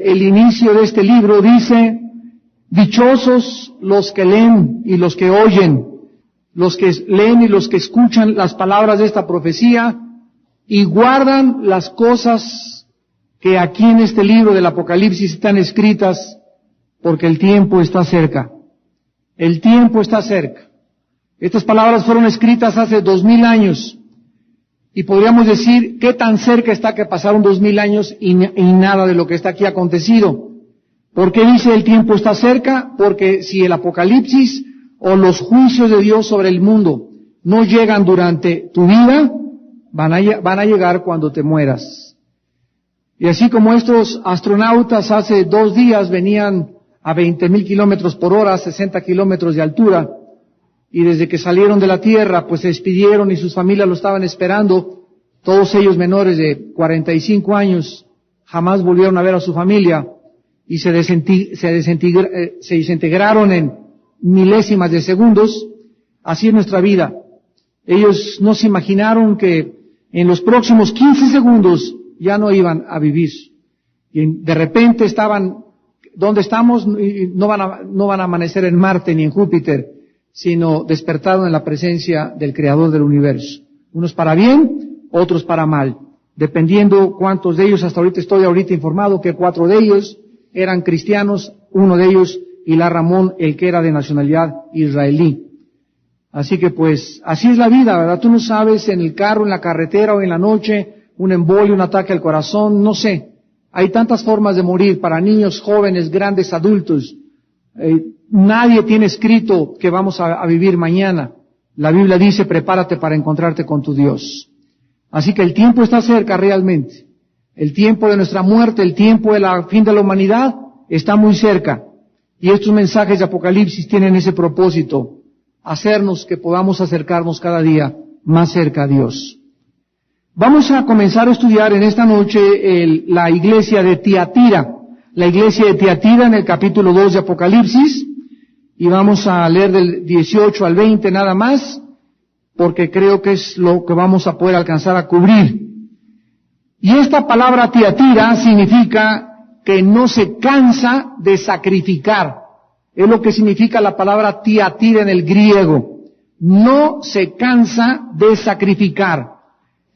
El inicio de este libro dice: dichosos los que leen y los que oyen, los que leen y los que escuchan las palabras de esta profecía y guardan las cosas que aquí en este libro del Apocalipsis están escritas, porque el tiempo está cerca. El tiempo está cerca. Estas palabras fueron escritas hace 2000 años. Y podríamos decir, ¿qué tan cerca está que pasaron 2000 años y nada de lo que está aquí ha acontecido? ¿Por qué dice el tiempo está cerca? Porque si el Apocalipsis o los juicios de Dios sobre el mundo no llegan durante tu vida, van a llegar cuando te mueras. Y así como estos astronautas hace 2 días venían a 20,000 kilómetros por hora, 60 kilómetros de altura, y desde que salieron de la Tierra, pues se despidieron y sus familias lo estaban esperando, todos ellos menores de 45 años, jamás volvieron a ver a su familia, y se desintegraron en milésimas de segundos. Así es nuestra vida. Ellos no se imaginaron que en los próximos 15 segundos ya no iban a vivir. Y de repente estaban donde estamos, no van a amanecer en Marte ni en Júpiter, sino despertaron en la presencia del Creador del universo. Unos para bien, otros para mal, dependiendo cuántos de ellos. Hasta ahorita estoy informado que 4 de ellos eran cristianos, uno de ellos, Hilá Ramón, el que era de nacionalidad israelí. Así que pues, así es la vida, ¿verdad? Tú no sabes, en el carro, en la carretera o en la noche, un embolio, un ataque al corazón, no sé. Hay tantas formas de morir para niños, jóvenes, grandes, adultos. Nadie tiene escrito que vamos a vivir mañana. La Biblia dice, prepárate para encontrarte con tu Dios. Así que el tiempo está cerca realmente. El tiempo de nuestra muerte, el tiempo del fin de la humanidad, está muy cerca. Y estos mensajes de Apocalipsis tienen ese propósito, hacernos que podamos acercarnos cada día más cerca a Dios. Vamos a comenzar a estudiar en esta noche la iglesia de Tiatira. La iglesia de Tiatira en el capítulo 2 de Apocalipsis. Y vamos a leer del 18 al 20 nada más, porque creo que es lo que vamos a poder alcanzar a cubrir. Y esta palabra Tiatira significa que no se cansa de sacrificar. Es lo que significa la palabra Tiatira en el griego. No se cansa de sacrificar.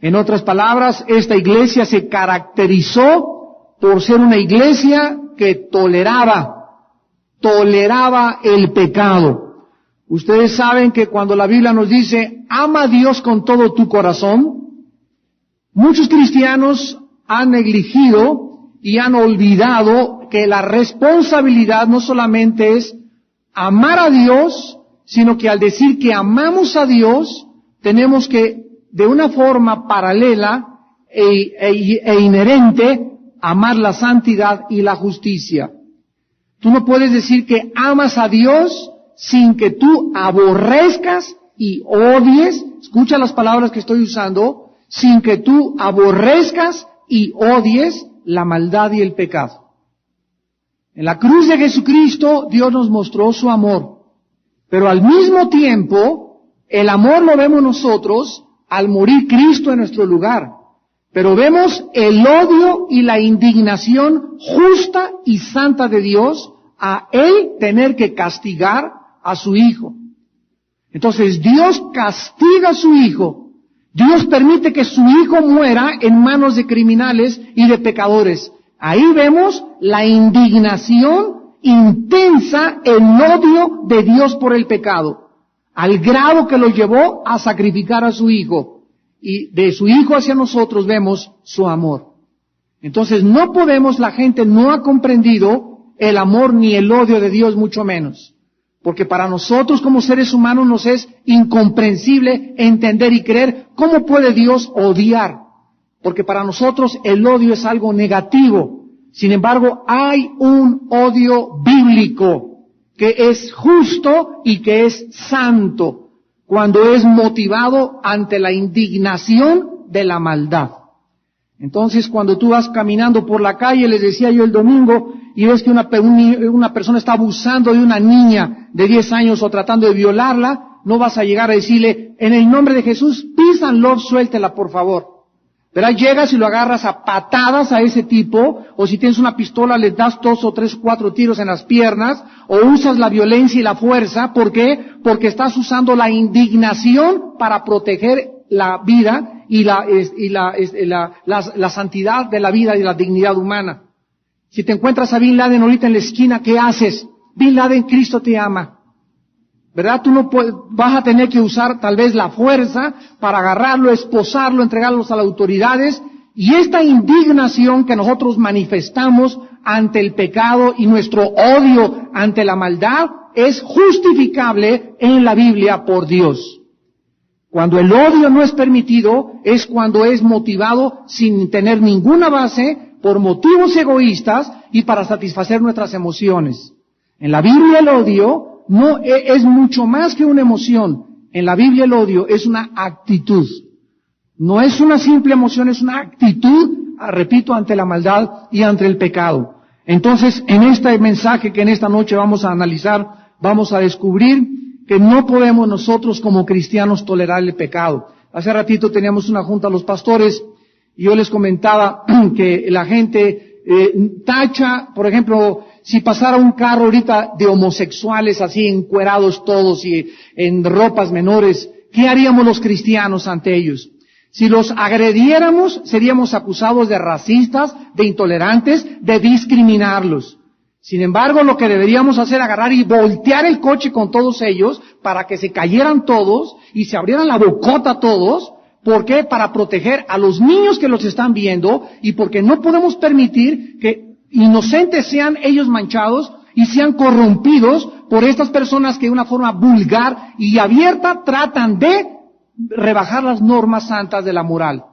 En otras palabras, esta iglesia se caracterizó por ser una iglesia que toleraba el pecado. Ustedes saben que cuando la Biblia nos dice, ama a Dios con todo tu corazón, muchos cristianos han negligido y han olvidado que la responsabilidad no solamente es amar a Dios, sino que al decir que amamos a Dios, tenemos que, de una forma paralela e inherente, amar la santidad y la justicia. Tú no puedes decir que amas a Dios sin que tú aborrezcas y odies, escucha las palabras que estoy usando, sin que tú aborrezcas y odies la maldad y el pecado. En la cruz de Jesucristo Dios nos mostró su amor, pero al mismo tiempo el amor lo vemos nosotros al morir Cristo en nuestro lugar, pero vemos el odio y la indignación justa y santa de Dios a Él tener que castigar a su Hijo. Entonces Dios castiga a su Hijo. Dios permite que su Hijo muera en manos de criminales y de pecadores. Ahí vemos la indignación intensa, el odio de Dios por el pecado, al grado que lo llevó a sacrificar a su Hijo. Y de su Hijo hacia nosotros vemos su amor. Entonces la gente no ha comprendido el amor ni el odio de Dios, mucho menos. Porque para nosotros como seres humanos nos es incomprensible entender y creer cómo puede Dios odiar. Porque para nosotros el odio es algo negativo. Sin embargo, hay un odio bíblico que es justo y que es santo, cuando es motivado ante la indignación de la maldad. Entonces, cuando tú vas caminando por la calle, les decía yo el domingo, y ves que una persona está abusando de una niña de 10 años o tratando de violarla, no vas a llegar a decirle, en el nombre de Jesús, peace and love, suéltela por favor. ¿Verdad? Llegas y lo agarras a patadas a ese tipo, o si tienes una pistola le das 2 o 3, 4 tiros en las piernas, o usas la violencia y la fuerza. ¿Por qué? Porque estás usando la indignación para proteger la vida y la santidad de la vida y la dignidad humana. Si te encuentras a Bin Laden ahorita en la esquina, ¿qué haces? Bin Laden, Cristo te ama. ¿Verdad? Tú no puedes, vas a tener que usar tal vez la fuerza para agarrarlo, esposarlo, entregarlos a las autoridades. Y esta indignación que nosotros manifestamos ante el pecado y nuestro odio ante la maldad es justificable en la Biblia por Dios. Cuando el odio no es permitido es cuando es motivado sin tener ninguna base, por motivos egoístas y para satisfacer nuestras emociones. En la Biblia el odio no es mucho más que una emoción. En la Biblia el odio es una actitud. No es una simple emoción, es una actitud, repito, ante la maldad y ante el pecado. Entonces, en este mensaje que en esta noche vamos a analizar, vamos a descubrir que no podemos nosotros como cristianos tolerar el pecado. Hace ratito teníamos una junta a los pastores y yo les comentaba que la gente tacha, por ejemplo, si pasara un carro ahorita de homosexuales así encuerados todos y en ropas menores, ¿qué haríamos los cristianos ante ellos? Si los agrediéramos, seríamos acusados de racistas, de intolerantes, de discriminarlos. Sin embargo, lo que deberíamos hacer es agarrar y voltear el coche con todos ellos para que se cayeran todos y se abrieran la bocota todos. ¿Por qué? Para proteger a los niños que los están viendo y porque no podemos permitir que inocentes sean ellos manchados y sean corrompidos por estas personas que de una forma vulgar y abierta tratan de rebajar las normas santas de la moral.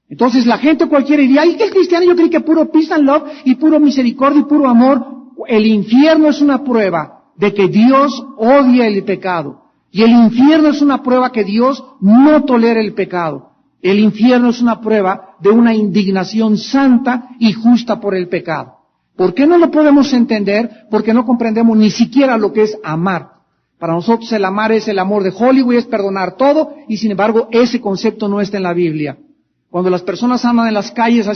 Entonces la gente cualquiera diría, ¡ay, que el cristiano yo creí que puro peace and love y puro misericordia y puro amor! El infierno es una prueba de que Dios odia el pecado. Y el infierno es una prueba que Dios no tolera el pecado. El infierno es una prueba de una indignación santa y justa por el pecado. ¿Por qué no lo podemos entender? Porque no comprendemos ni siquiera lo que es amar. Para nosotros el amar es el amor de Hollywood, es perdonar todo, y sin embargo ese concepto no está en la Biblia. Cuando las personas andan en las calles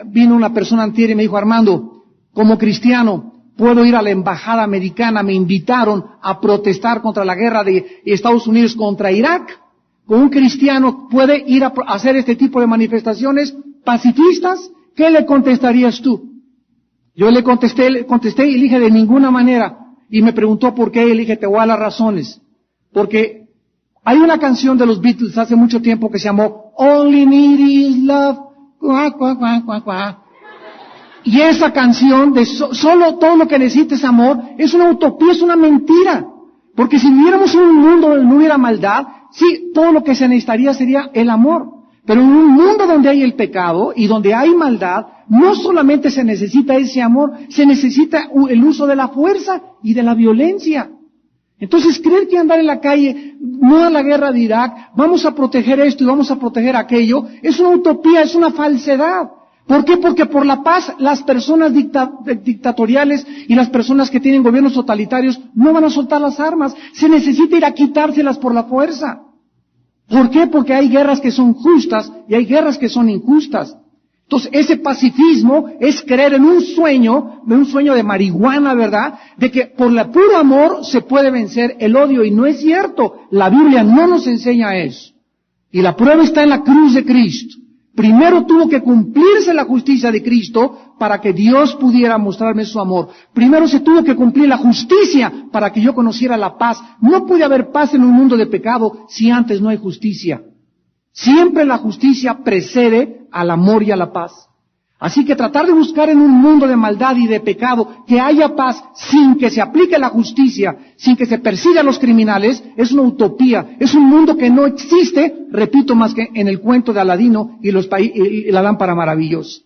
vino una persona anterior y me dijo, Armando, como cristiano, puedo ir a la embajada americana, me invitaron a protestar contra la guerra de Estados Unidos contra Irak. ¿Con un cristiano puede ir a hacer este tipo de manifestaciones pacifistas? ¿Qué le contestarías tú? Yo le contesté y le dije de ninguna manera. Y me preguntó por qué, y le dije te voy a dar las razones. Porque hay una canción de los Beatles hace mucho tiempo que se llamó All You Need Is Love. Y esa canción de solo todo lo que necesita es amor, es una utopía, es una mentira. Porque si viviéramos en un mundo donde no hubiera maldad, sí, todo lo que se necesitaría sería el amor. Pero en un mundo donde hay el pecado y donde hay maldad, no solamente se necesita ese amor, se necesita el uso de la fuerza y de la violencia. Entonces, creer que andar en la calle, no a la guerra de Irak, vamos a proteger esto y vamos a proteger aquello, es una utopía, es una falsedad. ¿Por qué? Porque por la paz las personas dictatoriales y las personas que tienen gobiernos totalitarios no van a soltar las armas. Se necesita ir a quitárselas por la fuerza. ¿Por qué? Porque hay guerras que son justas y hay guerras que son injustas. Entonces ese pacifismo es creer en un sueño de marihuana, ¿verdad? De que por el puro amor se puede vencer el odio y no es cierto. La Biblia no nos enseña eso. Y la prueba está en la cruz de Cristo. Primero tuvo que cumplirse la justicia de Cristo para que Dios pudiera mostrarme su amor. Primero se tuvo que cumplir la justicia para que yo conociera la paz. No puede haber paz en un mundo de pecado si antes no hay justicia. Siempre la justicia precede al amor y a la paz. Así que tratar de buscar en un mundo de maldad y de pecado que haya paz sin que se aplique la justicia, sin que se persiga a los criminales, es una utopía. Es un mundo que no existe, repito, más que en el cuento de Aladino y la lámpara maravillosa.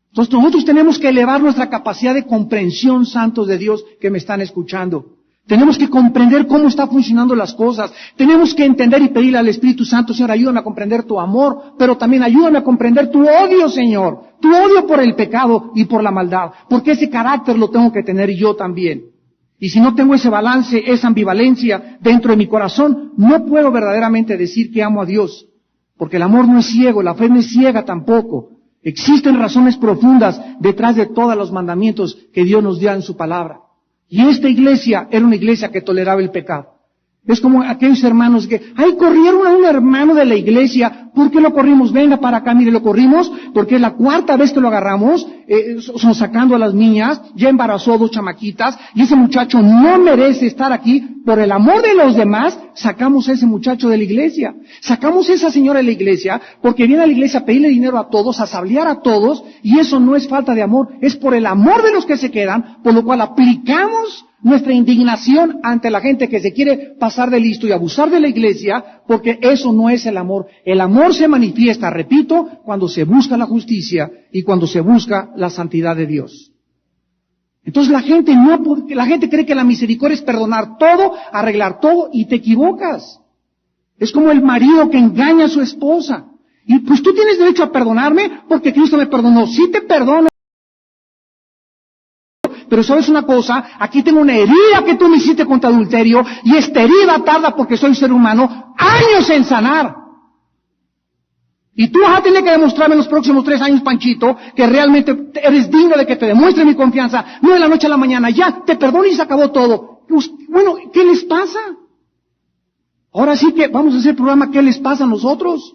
Entonces nosotros tenemos que elevar nuestra capacidad de comprensión, santos de Dios que me están escuchando. Tenemos que comprender cómo están funcionando las cosas. Tenemos que entender y pedirle al Espíritu Santo, Señor, ayúdame a comprender tu amor, pero también ayúdame a comprender tu odio, Señor. Tu odio por el pecado y por la maldad. Porque ese carácter lo tengo que tener yo también. Y si no tengo ese balance, esa ambivalencia dentro de mi corazón, no puedo verdaderamente decir que amo a Dios. Porque el amor no es ciego, la fe no es ciega tampoco. Existen razones profundas detrás de todos los mandamientos que Dios nos dio en su palabra. Y esta iglesia era una iglesia que toleraba el pecado. Es como aquellos hermanos que, corrieron a un hermano de la iglesia. ¿Por qué lo corrimos? Venga para acá, mire, lo corrimos porque es la cuarta vez que lo agarramos, son sacando a las niñas, ya embarazó 2 chamaquitas, y ese muchacho no merece estar aquí. Por el amor de los demás, sacamos a ese muchacho de la iglesia. Sacamos a esa señora de la iglesia, porque viene a la iglesia a pedirle dinero a todos, a sablear a todos, y eso no es falta de amor, es por el amor de los que se quedan, por lo cual aplicamos nuestra indignación ante la gente que se quiere pasar de listo y abusar de la iglesia, porque eso no es el amor. El amor se manifiesta, repito, cuando se busca la justicia y cuando se busca la santidad de Dios. Entonces la gente cree que la misericordia es perdonar todo, arreglar todo, y te equivocas. Es como el marido que engaña a su esposa. Y pues tú tienes derecho a perdonarme porque Cristo me perdonó. Sí te perdono. Pero sabes una cosa, aquí tengo una herida que tú me hiciste con tu adulterio, y esta herida tarda, porque soy ser humano, años en sanar. Y tú vas a tener que demostrarme en los próximos 3 años, Panchito, que realmente eres digno de que te demuestre mi confianza, no de la noche a la mañana, ya, te perdono y se acabó todo. Pues, bueno, ¿qué les pasa? Ahora sí que vamos a hacer el programa ¿qué les pasa a nosotros?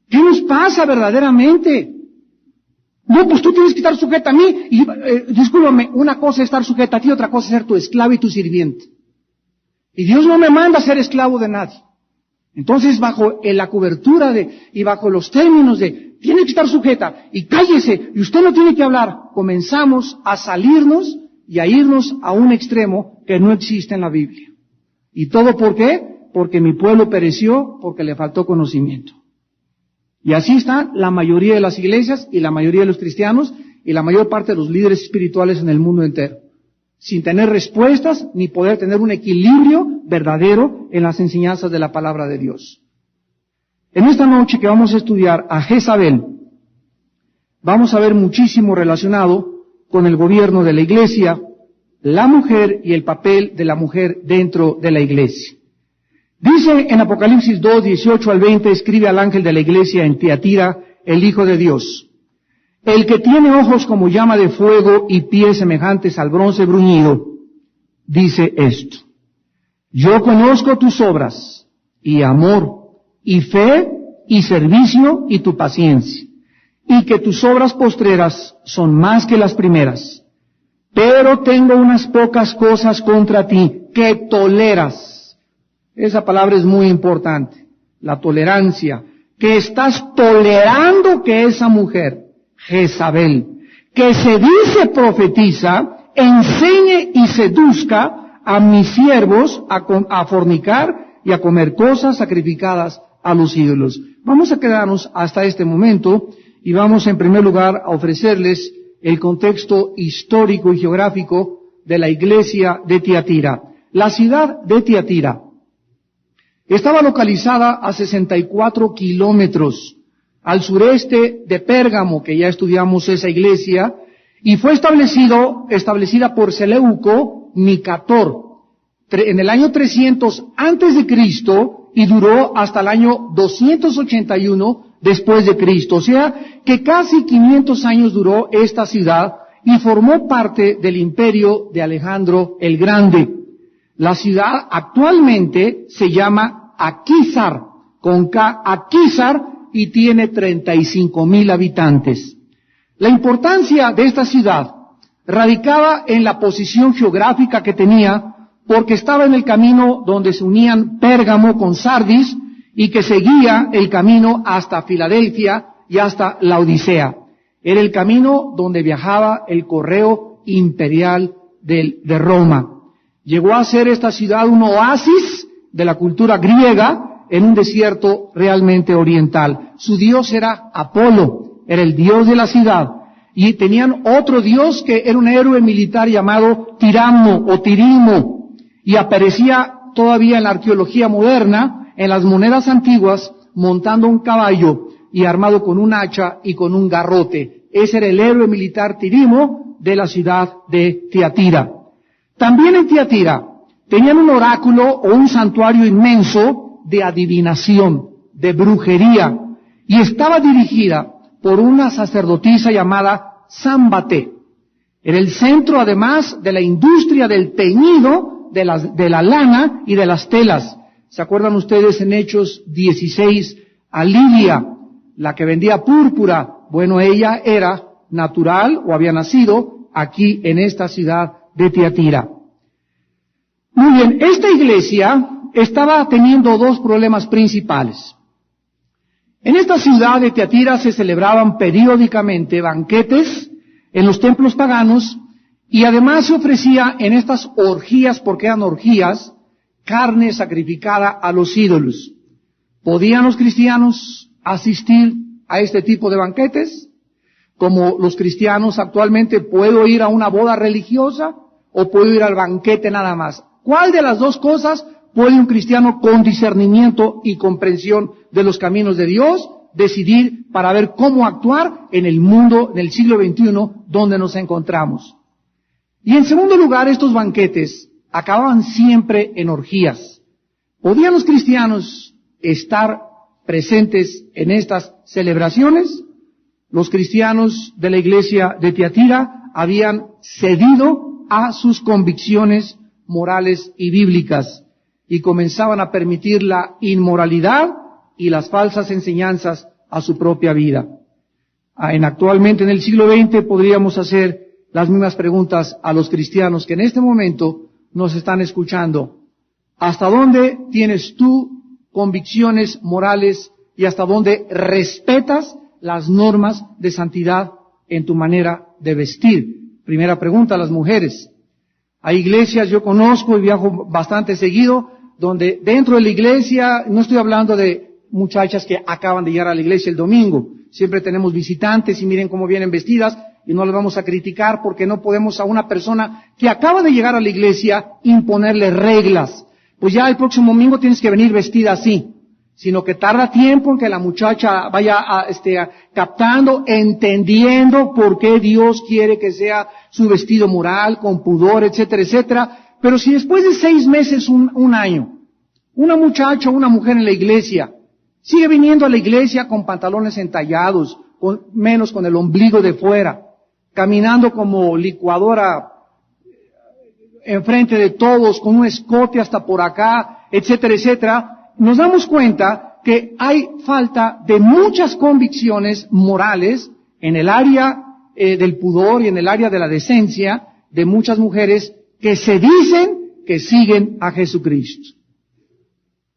¿Qué nos pasa verdaderamente? No, pues tú tienes que estar sujeta a mí. Y, discúlpame, una cosa es estar sujeta a ti, otra cosa es ser tu esclavo y tu sirviente. Y Dios no me manda a ser esclavo de nadie. Entonces, bajo la cobertura y bajo los términos de, tiene que estar sujeta, y cállese, y usted no tiene que hablar, comenzamos a salirnos y a irnos a un extremo que no existe en la Biblia. ¿Y todo por qué? Porque mi pueblo pereció, porque le faltó conocimiento. Y así está la mayoría de las iglesias y la mayoría de los cristianos y la mayor parte de los líderes espirituales en el mundo entero, sin tener respuestas ni poder tener un equilibrio verdadero en las enseñanzas de la palabra de Dios. En esta noche que vamos a estudiar a Jezabel, vamos a ver muchísimo relacionado con el gobierno de la iglesia, la mujer y el papel de la mujer dentro de la iglesia. Dice en Apocalipsis 2, 18 al 20, escribe al ángel de la iglesia en Tiatira, el Hijo de Dios: el que tiene ojos como llama de fuego y pies semejantes al bronce bruñido, dice esto: yo conozco tus obras, y amor, y fe, y servicio, y tu paciencia, y que tus obras postreras son más que las primeras. Pero tengo unas pocas cosas contra ti, que toleras. Esa palabra es muy importante, la tolerancia, que estás tolerando que esa mujer, Jezabel, que se dice profetiza, enseñe y seduzca a mis siervos a fornicar y a comer cosas sacrificadas a los ídolos. Vamos a quedarnos hasta este momento y vamos en primer lugar a ofrecerles el contexto histórico y geográfico de la iglesia de Tiatira. La ciudad de Tiatira estaba localizada a 64 kilómetros al sureste de Pérgamo, que ya estudiamos esa iglesia, y fue establecida por Seleuco Nicator en el año 300 antes de Cristo y duró hasta el año 281 después de Cristo. O sea que casi 500 años duró esta ciudad y formó parte del imperio de Alejandro el Grande. La ciudad actualmente se llama Aquisar, con K, Aquisar, y tiene 35,000 habitantes. La importancia de esta ciudad radicaba en la posición geográfica que tenía, porque estaba en el camino donde se unían Pérgamo con Sardis y que seguía el camino hasta Filadelfia y hasta la Odisea. Era el camino donde viajaba el correo imperial de Roma. Llegó a ser esta ciudad un oasis de la cultura griega en un desierto realmente oriental. Su dios era Apolo, era el dios de la ciudad. Y tenían otro dios que era un héroe militar llamado Tiramo o Tirimo. Y aparecía todavía en la arqueología moderna, en las monedas antiguas, montando un caballo y armado con un hacha y con un garrote. Ese era el héroe militar Tirimo de la ciudad de Tiatira. También en Tiatira tenían un oráculo o un santuario inmenso de adivinación. de brujería y estaba dirigida por una sacerdotisa llamada Sámbate. Era el centro, además, de la industria del teñido, de la lana y de las telas. ¿Se acuerdan ustedes en Hechos 16 a Lidia, la que vendía púrpura? Bueno, ella era natural o había nacido aquí en esta ciudad de Tiatira. Muy bien, esta iglesia estaba teniendo dos problemas principales. En esta ciudad de Tiatira se celebraban periódicamente banquetes en los templos paganos y además se ofrecía en estas orgías, porque eran orgías, carne sacrificada a los ídolos. ¿Podían los cristianos asistir a este tipo de banquetes? Como los cristianos actualmente, ¿puedo ir a una boda religiosa o puedo ir al banquete nada más? ¿Cuál de las dos cosas puede un cristiano con discernimiento y comprensión de los caminos de Dios decidir para ver cómo actuar en el mundo del siglo XXI donde nos encontramos? Y en segundo lugar, estos banquetes acababan siempre en orgías. ¿Podían los cristianos estar presentes en estas celebraciones? Los cristianos de la iglesia de Tiatira habían cedido a sus convicciones morales y bíblicas y comenzaban a permitir la inmoralidad y las falsas enseñanzas a su propia vida. Actualmente en el siglo XX podríamos hacer las mismas preguntas a los cristianos que en este momento nos están escuchando. ¿Hasta dónde tienes tú convicciones morales y hasta dónde respetas las normas de santidad en tu manera de vestir? Primera pregunta a las mujeres. Hay iglesias, yo conozco y viajo bastante seguido, donde dentro de la iglesia, no estoy hablando de muchachas que acaban de llegar a la iglesia el domingo, siempre tenemos visitantes y miren cómo vienen vestidas y no les vamos a criticar porque no podemos a una persona que acaba de llegar a la iglesia imponerle reglas. Pues ya el próximo domingo tienes que venir vestida así, sino que tarda tiempo en que la muchacha vaya captando, entendiendo por qué Dios quiere que sea su vestido moral, con pudor, etcétera, etcétera. Pero si después de 6 meses, un año, una muchacha o una mujer en la iglesia sigue viniendo a la iglesia con pantalones entallados, menos con el ombligo de fuera, caminando como licuadora enfrente de todos, con un escote hasta por acá, etcétera, etcétera, nos damos cuenta que hay falta de muchas convicciones morales en el área del pudor y en el área de la decencia de muchas mujeres que se dicen que siguen a Jesucristo.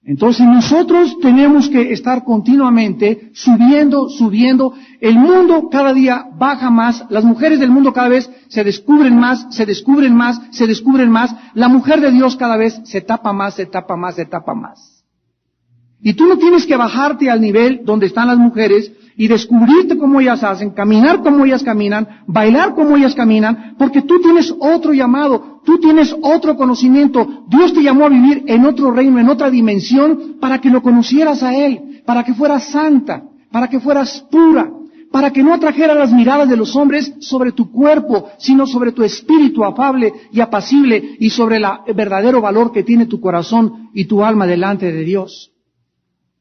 Entonces nosotros tenemos que estar continuamente subiendo. El mundo cada día baja más, las mujeres del mundo cada vez se descubren más. La mujer de Dios cada vez se tapa más. Y tú no tienes que bajarte al nivel donde están las mujeres y descubrirte cómo ellas hacen, caminar como ellas caminan, bailar como ellas caminan, porque tú tienes otro llamado, tú tienes otro conocimiento. Dios te llamó a vivir en otro reino, en otra dimensión, para que lo conocieras a Él, para que fueras santa, para que fueras pura, para que no atrajera las miradas de los hombres sobre tu cuerpo, sino sobre tu espíritu afable y apacible y sobre el verdadero valor que tiene tu corazón y tu alma delante de Dios.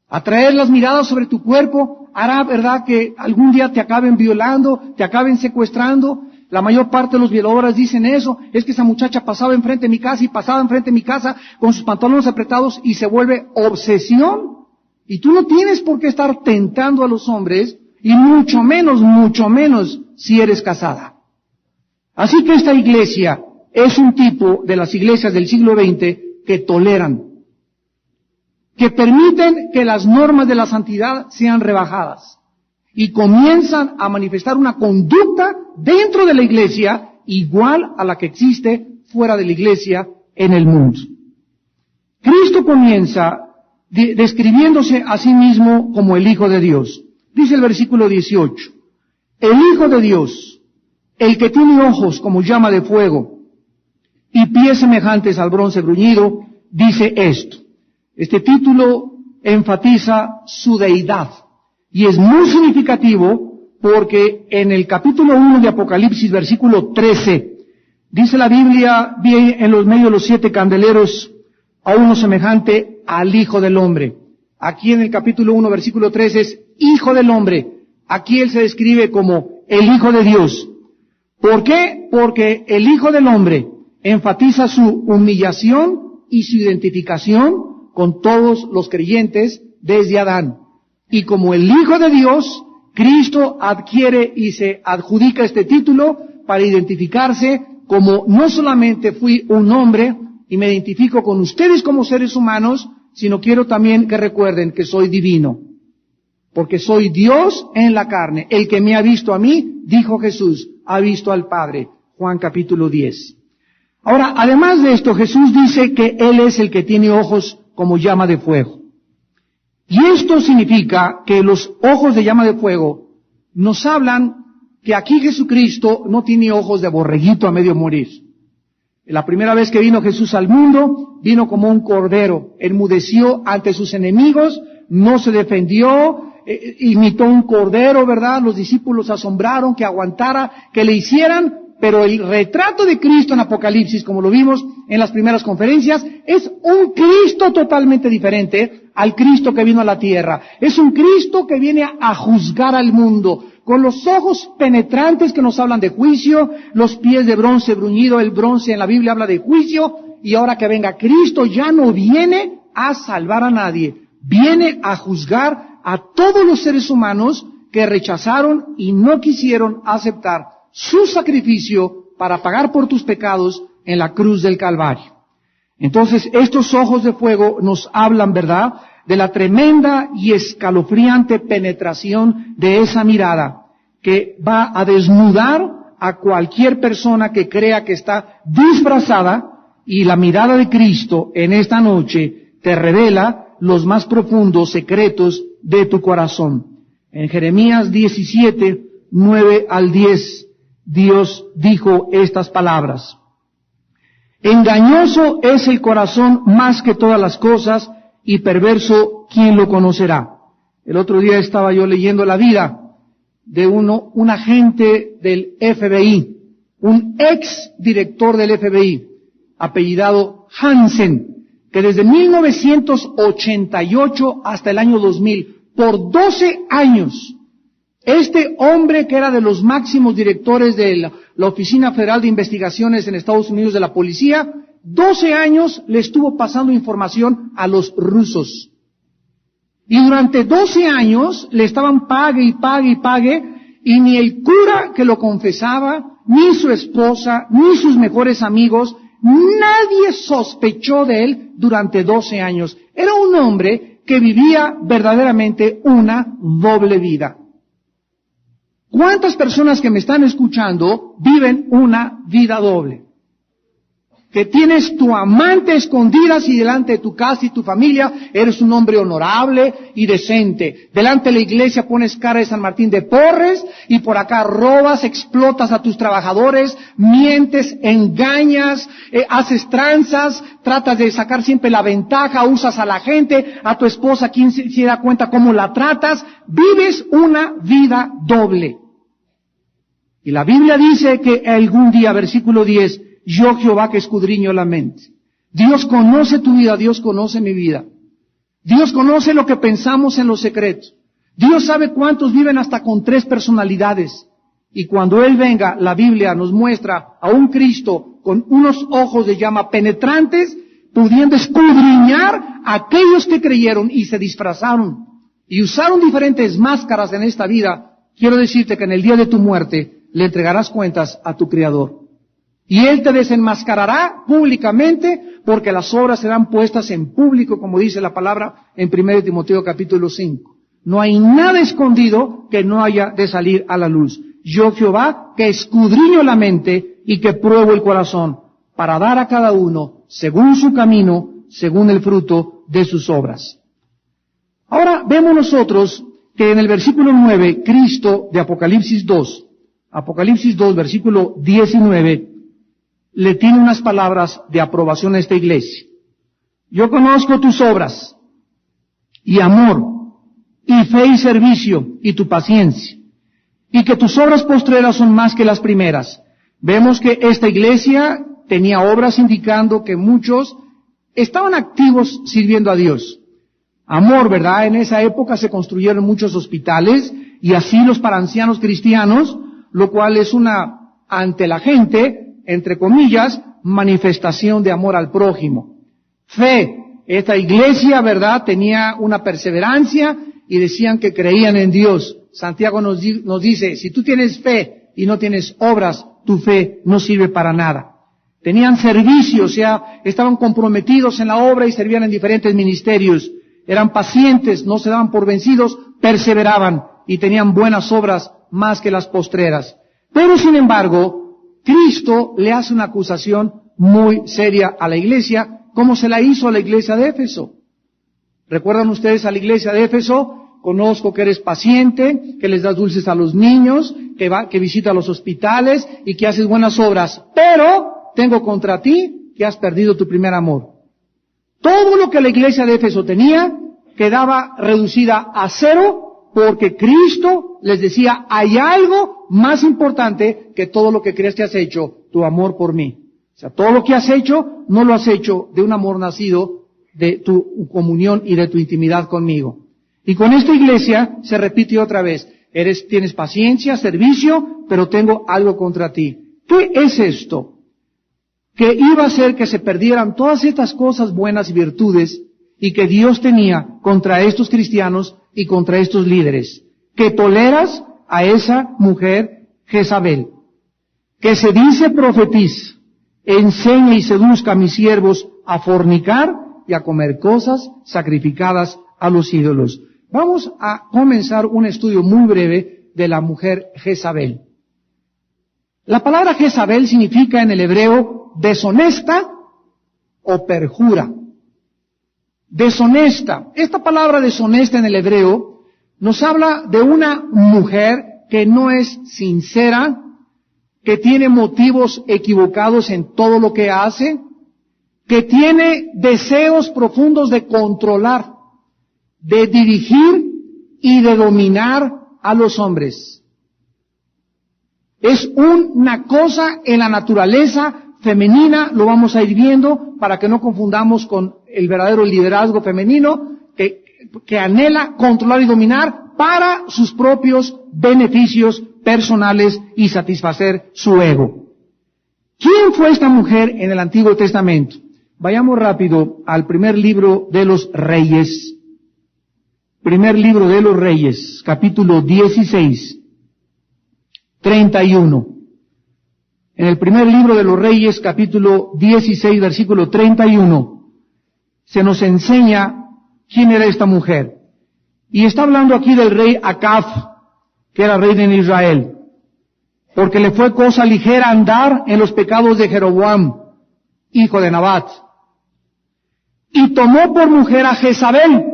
Atraer las miradas sobre tu cuerpo hará, ¿verdad?, que algún día te acaben violando, te acaben secuestrando. La mayor parte de los violadores dicen eso. Es que esa muchacha pasaba enfrente de mi casa y pasaba enfrente de mi casa con sus pantalones apretados y se vuelve obsesión. Y tú no tienes por qué estar tentando a los hombres y mucho menos si eres casada. Así que esta iglesia es un tipo de las iglesias del siglo XX que toleran, que permiten que las normas de la santidad sean rebajadas y comienzan a manifestar una conducta dentro de la iglesia igual a la que existe fuera de la iglesia en el mundo. Cristo comienza describiéndose a sí mismo como el Hijo de Dios. Dice el versículo 18, el Hijo de Dios, el que tiene ojos como llama de fuego y pies semejantes al bronce bruñido, dice esto. Este título enfatiza su deidad y es muy significativo porque en el capítulo 1 de Apocalipsis, versículo 13, dice la Biblia, vi en los medios de los 7 candeleros a uno semejante al Hijo del Hombre. Aquí en el capítulo 1, versículo 3 es Hijo del Hombre. Aquí Él se describe como el Hijo de Dios. ¿Por qué? Porque el Hijo del Hombre enfatiza su humillación y su identificación con todos los creyentes desde Adán. Y como el Hijo de Dios, Cristo adquiere y se adjudica este título para identificarse como no solamente fui un hombre y me identifico con ustedes como seres humanos, sino quiero también que recuerden que soy divino. Porque soy Dios en la carne. El que me ha visto a mí, dijo Jesús, ha visto al Padre. Juan capítulo 10. Ahora, además de esto, Jesús dice que Él es el que tiene ojos como llama de fuego. Y esto significa que los ojos de llama de fuego nos hablan que aquí Jesucristo no tiene ojos de borreguito a medio morir. La primera vez que vino Jesús al mundo, vino como un cordero, enmudeció ante sus enemigos, no se defendió, imitó un cordero, ¿verdad? Los discípulos asombraron que aguantara, que le hicieran, pero el retrato de Cristo en Apocalipsis, como lo vimos en las primeras conferencias, es un Cristo totalmente diferente al Cristo que vino a la tierra. Es un Cristo que viene a juzgar al mundo, con los ojos penetrantes que nos hablan de juicio, los pies de bronce bruñido, el bronce en la Biblia habla de juicio, y ahora que venga Cristo ya no viene a salvar a nadie, viene a juzgar a todos los seres humanos que rechazaron y no quisieron aceptar su sacrificio para pagar por tus pecados en la cruz del Calvario. Entonces, estos ojos de fuego nos hablan, ¿verdad?, de la tremenda y escalofriante penetración de esa mirada que va a desnudar a cualquier persona que crea que está disfrazada, y la mirada de Cristo en esta noche te revela los más profundos secretos de tu corazón. En Jeremías 17, 9 al 10, Dios dijo estas palabras. Engañoso es el corazón más que todas las cosas, y perverso, ¿quién lo conocerá? El otro día estaba yo leyendo la vida de un agente del FBI, un ex director del FBI, apellidado Hansen, que desde 1988 hasta el año 2000, por 12 años, este hombre que era de los máximos directores de la Oficina Federal de Investigaciones en Estados Unidos de la Policía, 12 años le estuvo pasando información a los rusos. Y durante 12 años le estaban pague y pague y pague, y ni el cura que lo confesaba, ni su esposa, ni sus mejores amigos, nadie sospechó de él durante 12 años. Era un hombre que vivía verdaderamente una doble vida. ¿Cuántas personas que me están escuchando viven una vida doble? Que tienes tu amante escondida y delante de tu casa y tu familia eres un hombre honorable y decente. Delante de la iglesia pones cara de San Martín de Porres y por acá robas, explotas a tus trabajadores, mientes, engañas, haces tranzas, tratas de sacar siempre la ventaja, usas a la gente, a tu esposa, quien se da cuenta cómo la tratas. Vives una vida doble. Y la Biblia dice que algún día, versículo 10, yo Jehová que escudriño la mente. Dios conoce tu vida, Dios conoce mi vida. Dios conoce lo que pensamos en los secretos. Dios sabe cuántos viven hasta con 3 personalidades. Y cuando Él venga, la Biblia nos muestra a un Cristo con unos ojos de llama penetrantes, pudiendo escudriñar a aquellos que creyeron y se disfrazaron y usaron diferentes máscaras en esta vida. Quiero decirte que en el día de tu muerte le entregarás cuentas a tu Creador. Y Él te desenmascarará públicamente, porque las obras serán puestas en público, como dice la palabra en 1 Timoteo capítulo 5. No hay nada escondido que no haya de salir a la luz. Yo Jehová, que escudriño la mente y que pruebo el corazón, para dar a cada uno según su camino, según el fruto de sus obras. Ahora vemos nosotros que en el versículo 9, Cristo de Apocalipsis 2, versículo 19, le tiene unas palabras de aprobación a esta iglesia. Yo conozco tus obras, y amor, y fe y servicio, y tu paciencia, y que tus obras postreras son más que las primeras. Vemos que esta iglesia tenía obras indicando que muchos estaban activos sirviendo a Dios. Amor, ¿verdad? En esa época se construyeron muchos hospitales y asilos para ancianos cristianos, lo cual es una, ante la gente, entre comillas, manifestación de amor al prójimo. Fe. Esta iglesia, ¿verdad?, tenía una perseverancia y decían que creían en Dios. Santiago nos dice, si tú tienes fe y no tienes obras, tu fe no sirve para nada. Tenían servicio, o sea, estaban comprometidos en la obra y servían en diferentes ministerios. Eran pacientes, no se daban por vencidos, perseveraban y tenían buenas obras más que las postreras. Pero sin embargo, Cristo le hace una acusación muy seria a la iglesia, como se la hizo a la iglesia de Éfeso. ¿Recuerdan ustedes a la iglesia de Éfeso? Conozco que eres paciente, que les das dulces a los niños, que visita los hospitales y que haces buenas obras. Pero tengo contra ti que has perdido tu primer amor. Todo lo que la iglesia de Éfeso tenía quedaba reducida a cero porque Cristo les decía, hay algo más importante que todo lo que crees que has hecho, tu amor por mí. O sea, todo lo que has hecho, no lo has hecho de un amor nacido de tu comunión y de tu intimidad conmigo. Y con esta iglesia se repite otra vez, tienes paciencia, servicio, pero tengo algo contra ti. ¿Qué es esto? Que iba a hacer que se perdieran todas estas cosas buenas y virtudes y que Dios tenía contra estos cristianos y contra estos líderes. Que toleras a esa mujer Jezabel, que se dice profetiza, enseña y seduzca a mis siervos a fornicar y a comer cosas sacrificadas a los ídolos. Vamos a comenzar un estudio muy breve de la mujer Jezabel. La palabra Jezabel significa en el hebreo deshonesta o perjura. Deshonesta. Esta palabra deshonesta en el hebreo nos habla de una mujer que no es sincera, que tiene motivos equivocados en todo lo que hace, que tiene deseos profundos de controlar, de dirigir y de dominar a los hombres. Es una cosa en la naturaleza femenina, lo vamos a ir viendo para que no confundamos con el verdadero liderazgo femenino que anhela controlar y dominar para sus propios beneficios personales y satisfacer su ego. ¿Quién fue esta mujer en el Antiguo Testamento? Vayamos rápido al primer libro de los Reyes. Primer libro de los Reyes, capítulo 16, 31. En el primer libro de los Reyes, capítulo 16, versículo 31, se nos enseña quién era esta mujer. Y está hablando aquí del rey Acab, que era rey de Israel, porque le fue cosa ligera andar en los pecados de Jeroboam, hijo de Nabat. Y tomó por mujer a Jezabel,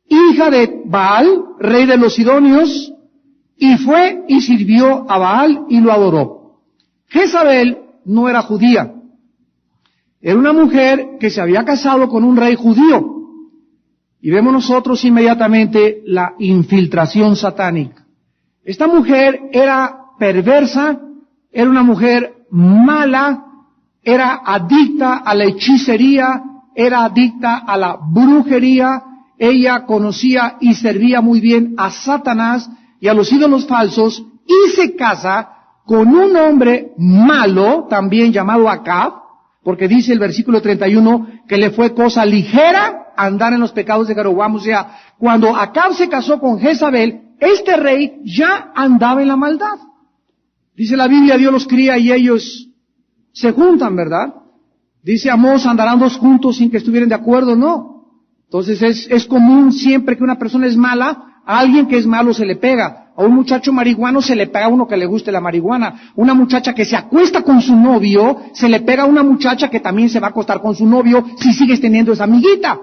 hija de Baal, rey de los Sidonios, y fue y sirvió a Baal y lo adoró. Jezabel no era judía. Era una mujer que se había casado con un rey judío. Y vemos nosotros inmediatamente la infiltración satánica. Esta mujer era perversa, era una mujer mala, era adicta a la hechicería, era adicta a la brujería. Ella conocía y servía muy bien a Satanás y a los ídolos falsos y se casa con un hombre malo, también llamado Acab, porque dice el versículo 31 que le fue cosa ligera andar en los pecados de Jeroboam. O sea, cuando Acab se casó con Jezabel, este rey ya andaba en la maldad. Dice la Biblia, Dios los cría y ellos se juntan, ¿verdad? Dice Amós, andarán dos juntos sin que estuvieran de acuerdo, no. Entonces es común siempre que una persona es mala, a alguien que es malo se le pega. A un muchacho marihuano se le pega a uno que le guste la marihuana. Una muchacha que se acuesta con su novio, se le pega a una muchacha que también se va a acostar con su novio si sigues teniendo esa amiguita.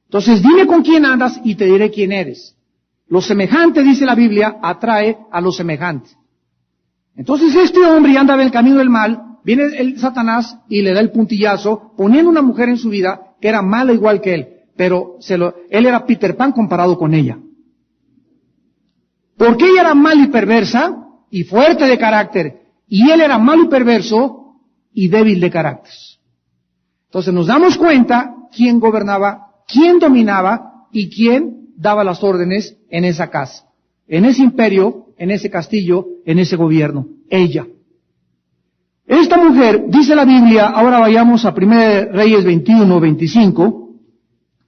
Entonces dime con quién andas y te diré quién eres. Lo semejante, dice la Biblia, atrae a lo semejante. Entonces este hombre andaba en el camino del mal, viene el Satanás y le da el puntillazo, poniendo una mujer en su vida que era mala igual que él, pero él era Peter Pan comparado con ella. Porque ella era mala y perversa y fuerte de carácter, y él era malo y perverso y débil de carácter. Entonces nos damos cuenta quién gobernaba quién dominaba y quién daba las órdenes en esa casa, en ese imperio, en ese castillo, en ese gobierno. Ella. Esta mujer, dice la Biblia, ahora vayamos a 1 de Reyes 21, 25,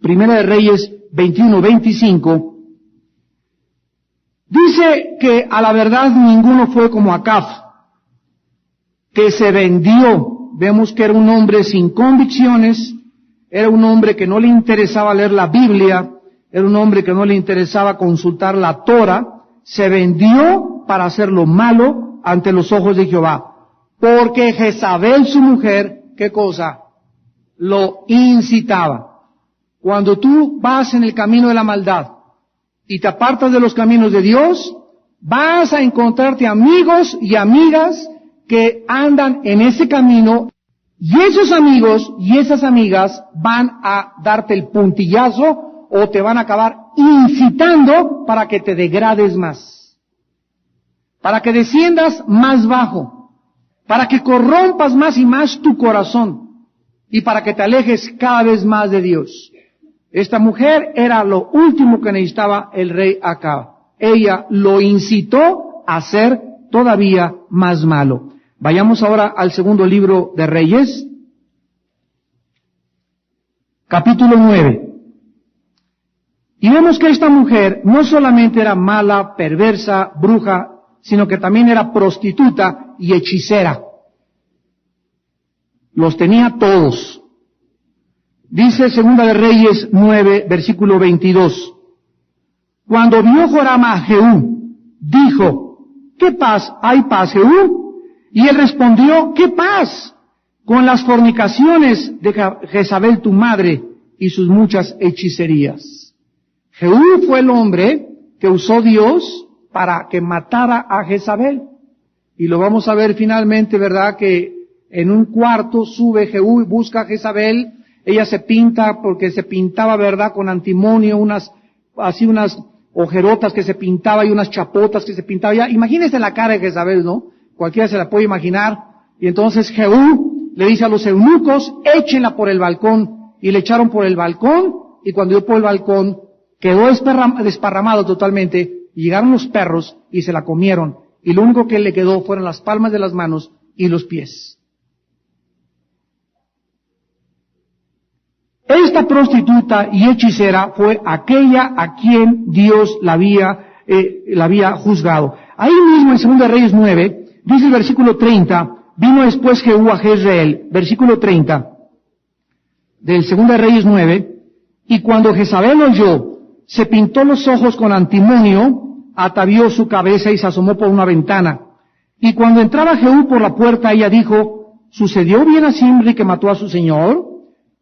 1 de Reyes 21, 25, dice que a la verdad ninguno fue como Acab, que se vendió. Vemos que era un hombre sin convicciones, era un hombre que no le interesaba leer la Biblia, era un hombre que no le interesaba consultar la Torah, se vendió para hacer lo malo ante los ojos de Jehová. Porque Jezabel, su mujer, ¿qué cosa? Lo incitaba. Cuando tú vas en el camino de la maldad y te apartas de los caminos de Dios, vas a encontrarte amigos y amigas que andan en ese camino, y esos amigos y esas amigas van a darte el puntillazo o te van a acabar incitando para que te degrades más, para que desciendas más bajo, para que corrompas más y más tu corazón y para que te alejes cada vez más de Dios. Esta mujer era lo último que necesitaba el rey Acab. Ella lo incitó a ser todavía más malo. Vayamos ahora al segundo libro de Reyes, capítulo 9. Y vemos que esta mujer no solamente era mala, perversa, bruja, sino que también era prostituta y hechicera. Los tenía todos. Dice Segunda de Reyes 9, versículo 22. Cuando vio Joram a Jehú, dijo, ¿qué paz? ¿Hay paz, Jehú? Y él respondió, ¿qué paz? Con las fornicaciones de Jezabel tu madre y sus muchas hechicerías. Jehú fue el hombre que usó Dios para que matara a Jezabel. Y lo vamos a ver finalmente, ¿verdad? Que en un cuarto sube Jehú y busca a Jezabel. Ella se pinta porque se pintaba, ¿verdad? Con antimonio, unas ojerotas que se pintaba y unas chapotas que se pintaba. Ya, imagínense la cara de Jezabel, ¿no? Cualquiera se la puede imaginar. Y entonces Jehú le dice a los eunucos, échenla por el balcón. Y le echaron por el balcón, y cuando dio por el balcón, quedó desparramado totalmente, y llegaron los perros y se la comieron. Y lo único que le quedó fueron las palmas de las manos y los pies. Esta prostituta y hechicera fue aquella a quien Dios la había juzgado. Ahí mismo en 2 Reyes 9, dice el versículo 30, vino después Jehú a Jezreel, versículo 30, del 2 Reyes 9, y cuando Jezabel oyó, se pintó los ojos con antimonio, atavió su cabeza y se asomó por una ventana. Y cuando entraba Jehú por la puerta, ella dijo, ¿sucedió bien a Zimri que mató a su señor?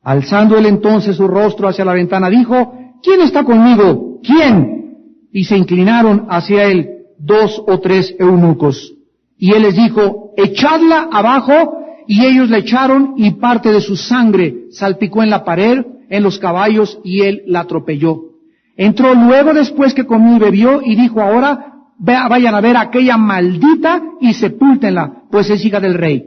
Alzando él entonces su rostro hacia la ventana, dijo, ¿quién está conmigo? ¿Quién? Y se inclinaron hacia él 2 o 3 eunucos. Y él les dijo, echadla abajo, y ellos la echaron, y parte de su sangre salpicó en la pared, en los caballos, y él la atropelló. Entró luego después que comió y bebió, y dijo, ahora vayan a ver a aquella maldita y sepúltenla, pues es hija del rey.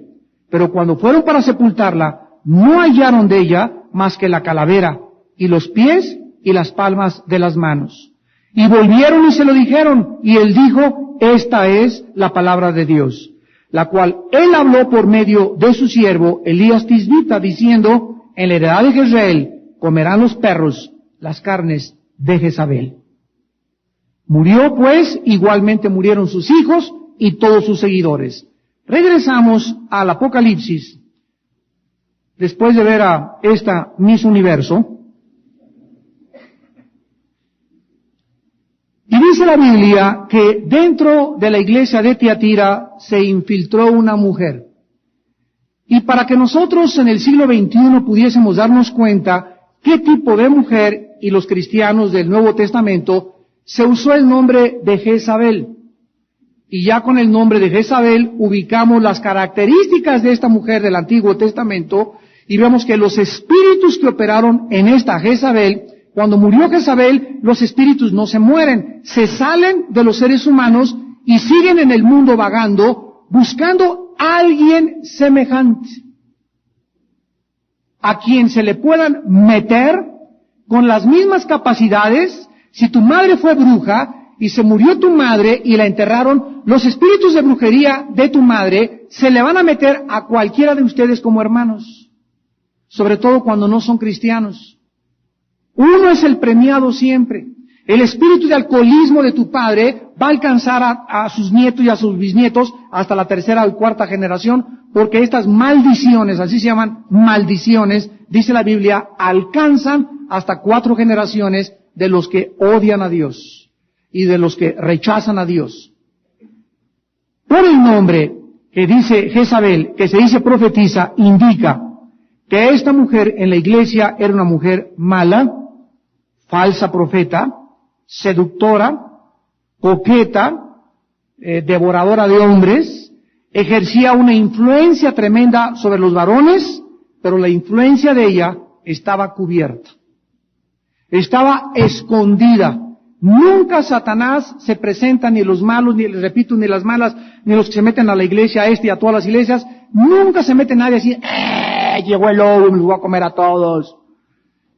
Pero cuando fueron para sepultarla, no hallaron de ella más que la calavera, y los pies y las palmas de las manos. Y volvieron y se lo dijeron, y él dijo, esta es la palabra de Dios, la cual él habló por medio de su siervo Elías Tisbita, diciendo, en la heredad de Jezreel comerán los perros las carnes de Jezabel. Murió pues, igualmente murieron sus hijos y todos sus seguidores. Regresamos al Apocalipsis, después de ver a esta Miss Universo. Y dice la Biblia que dentro de la iglesia de Tiatira se infiltró una mujer. Y para que nosotros en el siglo XXI pudiésemos darnos cuenta qué tipo de mujer, y los cristianos del Nuevo Testamento, se usó el nombre de Jezabel. Y ya con el nombre de Jezabel ubicamos las características de esta mujer del Antiguo Testamento y vemos que los espíritus que operaron en esta Jezabel, cuando murió Jezabel, los espíritus no se mueren, se salen de los seres humanos y siguen en el mundo vagando, buscando a alguien semejante, a quien se le puedan meter con las mismas capacidades. Si tu madre fue bruja y se murió tu madre y la enterraron, los espíritus de brujería de tu madre se le van a meter a cualquiera de ustedes como hermanos, sobre todo cuando no son cristianos. Uno es el premiado siempre. El espíritu de alcoholismo de tu padre va a alcanzar a sus nietos y a sus bisnietos hasta la tercera y cuarta generación, porque estas maldiciones, así se llaman maldiciones, dice la Biblia, alcanzan hasta 4 generaciones de los que odian a Dios y de los que rechazan a Dios. Por el nombre que dice Jezabel, que se dice profetiza, indica que esta mujer en la iglesia era una mujer mala, falsa profeta, seductora, coqueta, devoradora de hombres, ejercía una influencia tremenda sobre los varones, pero la influencia de ella estaba cubierta, estaba escondida. Nunca Satanás se presenta, ni los malos, ni les repito, ni las malas, ni los que se meten a la iglesia, y a todas las iglesias, nunca se mete nadie así, llegó el lobo, me los voy a comer a todos.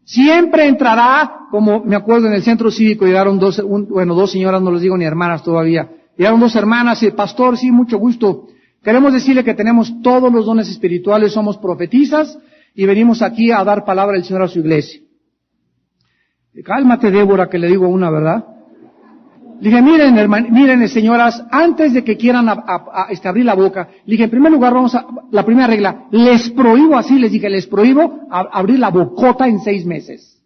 Siempre entrará, como me acuerdo en el centro cívico, llegaron dos señoras, no les digo ni hermanas todavía, llegaron 2 hermanas y pastor, sí, mucho gusto. Queremos decirle que tenemos todos los dones espirituales, somos profetisas y venimos aquí a dar palabra del Señor a su iglesia. Cálmate, Débora, que le digo una, ¿verdad? Le dije, miren, señoras, antes de que quieran abrir la boca, le dije, en primer lugar, la primera regla, les prohíbo abrir la bocota en 6 meses.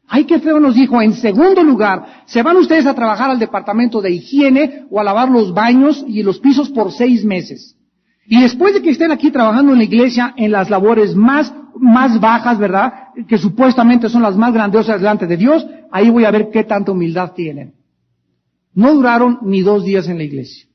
Ay, qué feo nos dijo. En segundo lugar, se van ustedes a trabajar al departamento de higiene o a lavar los baños y los pisos por 6 meses. Y después de que estén aquí trabajando en la iglesia, en las labores más bajas, ¿verdad? Que supuestamente son las más grandiosas delante de Dios, ahí voy a ver qué tanta humildad tienen. No duraron ni 2 días en la iglesia.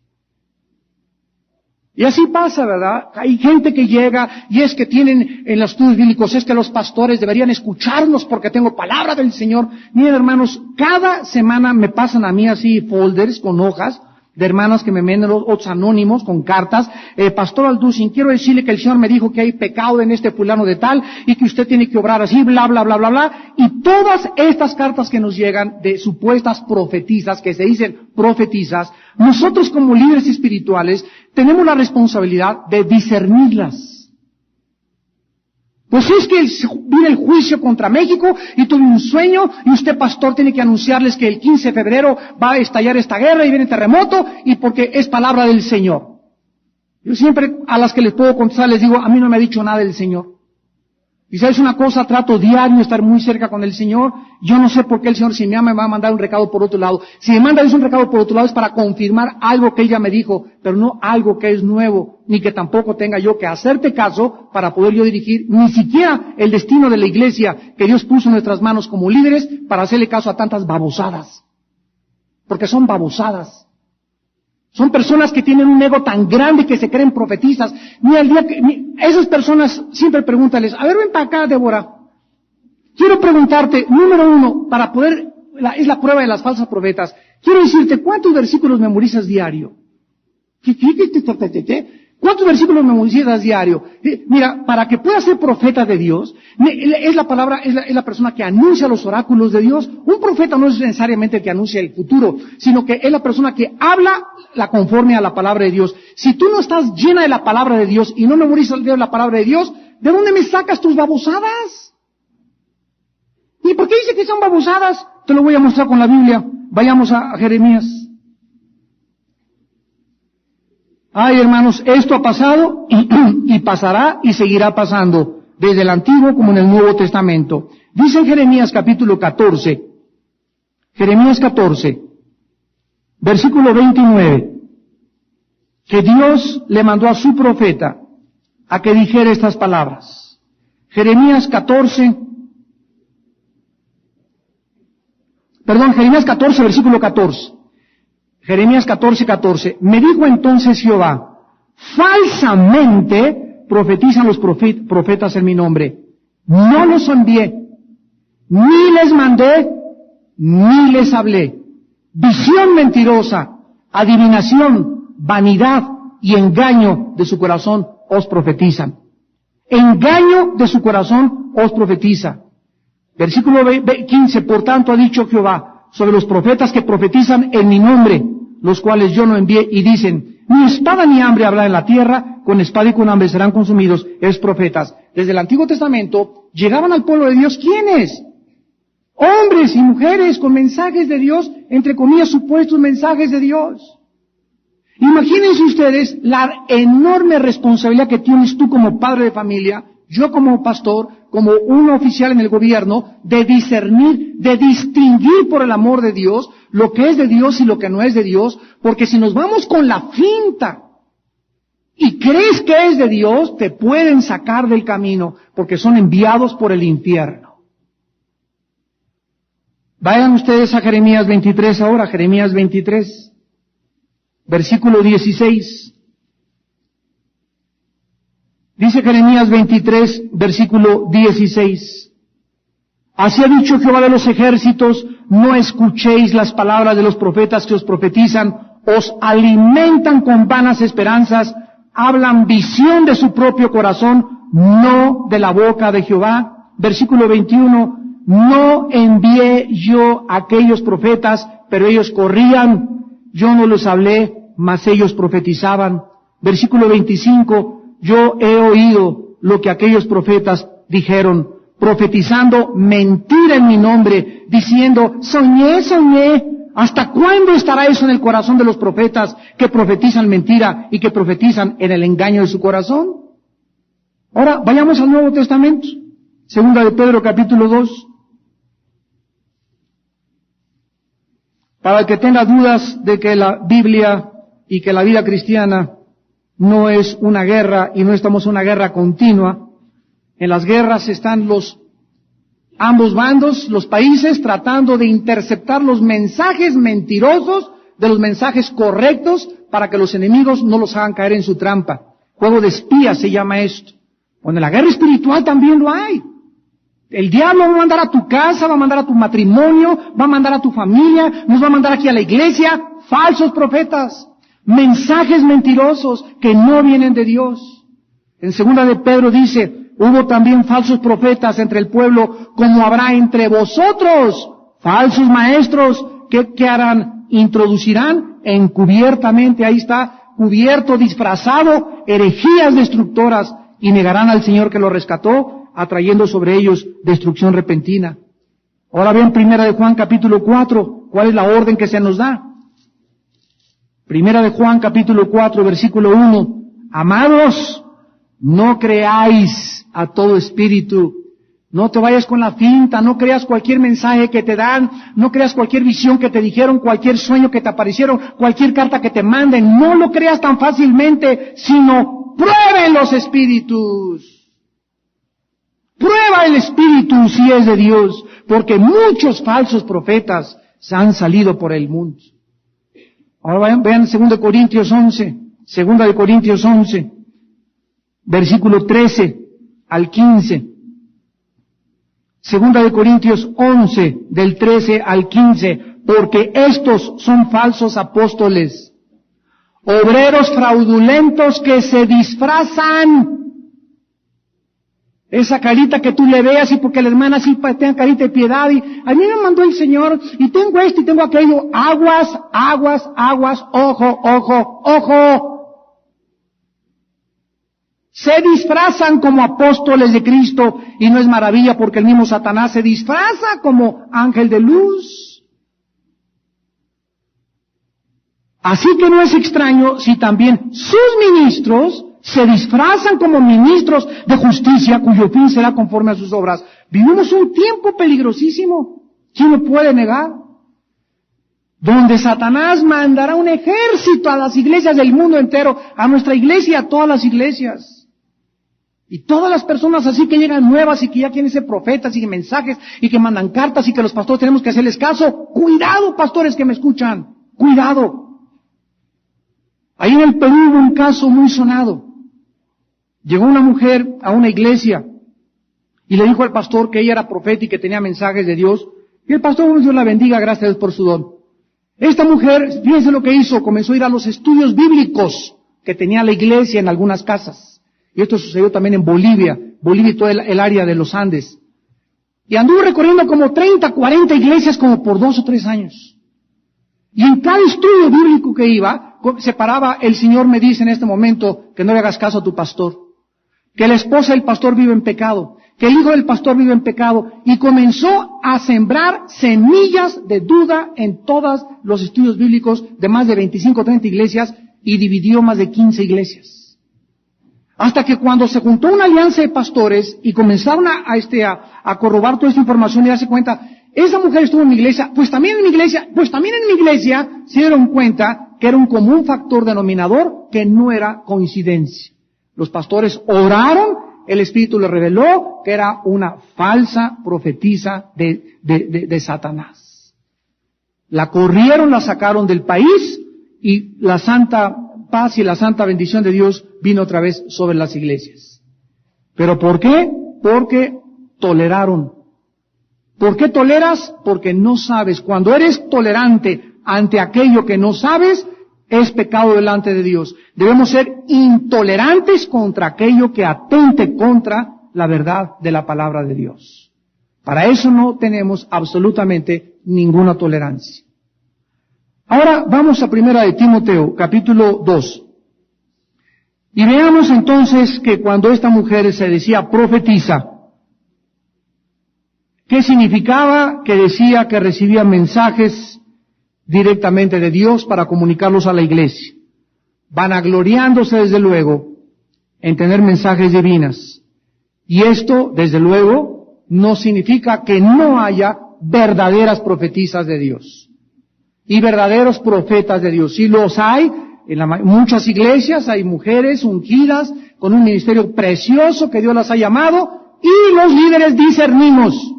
Y así pasa, ¿verdad? Hay gente que llega y es que tienen en los estudios bíblicos, es que los pastores deberían escucharnos porque tengo palabra del Señor. Miren, hermanos, cada semana me pasan a mí así folders con hojas de hermanas que me mandan, otros anónimos con cartas. Pastor Alducin, quiero decirle que el Señor me dijo que hay pecado en este fulano de tal y que usted tiene que obrar así, bla, bla, bla, bla, bla. Y todas estas cartas que nos llegan de supuestas profetisas, que se dicen profetisas, nosotros como líderes espirituales tenemos la responsabilidad de discernirlas. Pues es que viene el juicio contra México y tuve un sueño y usted, pastor, tiene que anunciarles que el 15 de febrero va a estallar esta guerra y viene terremoto y porque es palabra del Señor. Yo siempre a las que les puedo contestar les digo, a mí no me ha dicho nada el Señor. Y sabes una cosa, trato diario de estar muy cerca con el Señor. Yo no sé por qué el Señor, si me ama, me va a mandar un recado por otro lado. Si me manda un recado por otro lado es para confirmar algo que ella me dijo, pero no algo que es nuevo, ni que tampoco tenga yo que hacerte caso para poder yo dirigir ni siquiera el destino de la iglesia que Dios puso en nuestras manos como líderes para hacerle caso a tantas babosadas. Porque son babosadas. Son personas que tienen un ego tan grande que se creen profetisas. Esas personas siempre pregúntales, a ver, ven para acá, Débora. Quiero preguntarte, número 1, para poder, es la prueba de las falsas profetas. Quiero decirte, ¿cuántos versículos memorizas diario? ¿Cuántos versículos memorizas diario? Mira, para que puedas ser profeta de Dios, es la persona que anuncia los oráculos de Dios. Un profeta no es necesariamente el que anuncia el futuro, sino que es la persona que habla conforme a la palabra de Dios. Si tú no estás llena de la palabra de Dios y no memorizas la palabra de Dios, ¿de dónde me sacas tus babosadas? ¿Y por qué dice que son babosadas? Te lo voy a mostrar con la Biblia. Vayamos a Jeremías. Ay, hermanos, esto ha pasado y pasará y seguirá pasando, desde el Antiguo como en el Nuevo Testamento. Dice en Jeremías capítulo 14, versículo 29, que Dios le mandó a su profeta a que dijera estas palabras. Jeremías 14, versículo 14. Jeremías 14. Me dijo entonces Jehová, falsamente profetizan los profetas en mi nombre. No los envié, ni les mandé, ni les hablé. Visión mentirosa, adivinación, vanidad y engaño de su corazón os profetizan. Engaño de su corazón os profetiza. Versículo 15, por tanto ha dicho Jehová sobre los profetas que profetizan en mi nombre, los cuales yo no envié, y dicen, ni espada ni hambre habrá en la tierra, con espada y con hambre serán consumidos, es profetas. Desde el Antiguo Testamento llegaban al pueblo de Dios, ¿quiénes? Hombres y mujeres con mensajes de Dios, entre comillas supuestos mensajes de Dios. Imagínense ustedes la enorme responsabilidad que tienes tú como padre de familia, yo como pastor, como un oficial en el gobierno, de discernir, de distinguir por el amor de Dios lo que es de Dios y lo que no es de Dios, porque si nos vamos con la finta y crees que es de Dios, te pueden sacar del camino, porque son enviados por el infierno. Vayan ustedes a Jeremías 23 ahora, Jeremías 23, versículo 16. Dice Jeremías 23, versículo 16. Así ha dicho Jehová de los ejércitos, no escuchéis las palabras de los profetas que os profetizan, os alimentan con vanas esperanzas, hablan visión de su propio corazón, no de la boca de Jehová. Versículo 21, no envié yo a aquellos profetas, pero ellos corrían, yo no los hablé, mas ellos profetizaban. Versículo 25, yo he oído lo que aquellos profetas dijeron, profetizando mentira en mi nombre, diciendo, soñé, soñé. ¿Hasta cuándo estará eso en el corazón de los profetas que profetizan mentira y que profetizan en el engaño de su corazón? Ahora, vayamos al Nuevo Testamento. Segunda de Pedro, capítulo 2. Para el que tenga dudas de que la Biblia y que la vida cristiana no es una guerra y no estamos en una guerra continua. En las guerras están ambos bandos, los países, tratando de interceptar los mensajes mentirosos de los mensajes correctos para que los enemigos no los hagan caer en su trampa. Juego de espías se llama esto. Bueno, en la guerra espiritual también lo hay. El diablo va a mandar a tu casa, va a mandar a tu matrimonio, va a mandar a tu familia, nos va a mandar aquí a la iglesia, falsos profetas. Mensajes mentirosos que no vienen de Dios. En segunda de Pedro dice, hubo también falsos profetas entre el pueblo, como habrá entre vosotros falsos maestros, ¿qué harán? Introducirán encubiertamente, ahí está, cubierto, disfrazado, herejías destructoras, y negarán al Señor que los rescató, atrayendo sobre ellos destrucción repentina. Ahora vean primera de Juan capítulo 4, ¿cuál es la orden que se nos da? Primera de Juan capítulo 4 versículo 1. Amados, no creáis a todo espíritu. No te vayas con la finta, no creas cualquier mensaje que te dan, no creas cualquier visión que te dijeron, cualquier sueño que te aparecieron, cualquier carta que te manden. No lo creas tan fácilmente, sino prueben los espíritus. Prueba el espíritu si es de Dios, porque muchos falsos profetas se han salido por el mundo. Ahora vean 2 Corintios 11, 2 Corintios 11, versículo 13 al 15. 2 Corintios 11, del 13 al 15, porque estos son falsos apóstoles, obreros fraudulentos que se disfrazan. Esa carita que tú le veas y porque la hermana sí tenga carita de piedad y a mí me mandó el Señor y tengo esto y tengo aquello. Aguas, aguas, aguas, ojo, ojo, ojo. Se disfrazan como apóstoles de Cristo y no es maravilla porque el mismo Satanás se disfraza como ángel de luz. Así que no es extraño si también sus ministros se disfrazan como ministros de justicia, cuyo fin será conforme a sus obras. Vivimos un tiempo peligrosísimo. ¿Quién lo puede negar? Donde Satanás mandará un ejército a las iglesias del mundo entero, a nuestra iglesia, a todas las iglesias. Y todas las personas así que llegan nuevas y que ya quieren ser profetas y mensajes y que mandan cartas y que los pastores tenemos que hacerles caso. Cuidado, pastores que me escuchan. Cuidado. Ahí en el Perú hubo un caso muy sonado. Llegó una mujer a una iglesia y le dijo al pastor que ella era profeta y que tenía mensajes de Dios. Y el pastor, Dios la bendiga, gracias a Dios por su don. Esta mujer, fíjense lo que hizo, comenzó a ir a los estudios bíblicos que tenía la iglesia en algunas casas. Y esto sucedió también en Bolivia y toda el área de los Andes. Y anduvo recorriendo como 30, 40 iglesias como por 2 o 3 años. Y en cada estudio bíblico que iba, se paraba, el Señor me dice en este momento que no le hagas caso a tu pastor, que la esposa del pastor vive en pecado, que el hijo del pastor vive en pecado, y comenzó a sembrar semillas de duda en todos los estudios bíblicos de más de 25 o 30 iglesias, y dividió más de 15 iglesias. Hasta que cuando se juntó una alianza de pastores y comenzaron a corroborar toda esta información y darse cuenta, esa mujer estuvo en mi iglesia, pues también en mi iglesia, se dieron cuenta que era un común factor denominador que no era coincidencia. Los pastores oraron, el Espíritu les reveló que era una falsa profetisa de Satanás. La corrieron, la sacaron del país, y la santa paz y la santa bendición de Dios vino otra vez sobre las iglesias. ¿Pero por qué? Porque toleraron. ¿Por qué toleras? Porque no sabes. Cuando eres tolerante ante aquello que no sabes, es pecado delante de Dios. Debemos ser intolerantes contra aquello que atente contra la verdad de la palabra de Dios. Para eso no tenemos absolutamente ninguna tolerancia. Ahora vamos a 1 de Timoteo, capítulo 2. Y veamos entonces que cuando esta mujer se decía profetiza, ¿qué significaba? Que decía que recibía mensajes directamente de Dios para comunicarlos a la iglesia, vanagloriándose desde luego en tener mensajes divinas. Y esto, desde luego, no significa que no haya verdaderas profetisas de Dios y verdaderos profetas de Dios. Sí los hay, en muchas iglesias hay mujeres ungidas con un ministerio precioso que Dios las ha llamado, y los líderes discernimos.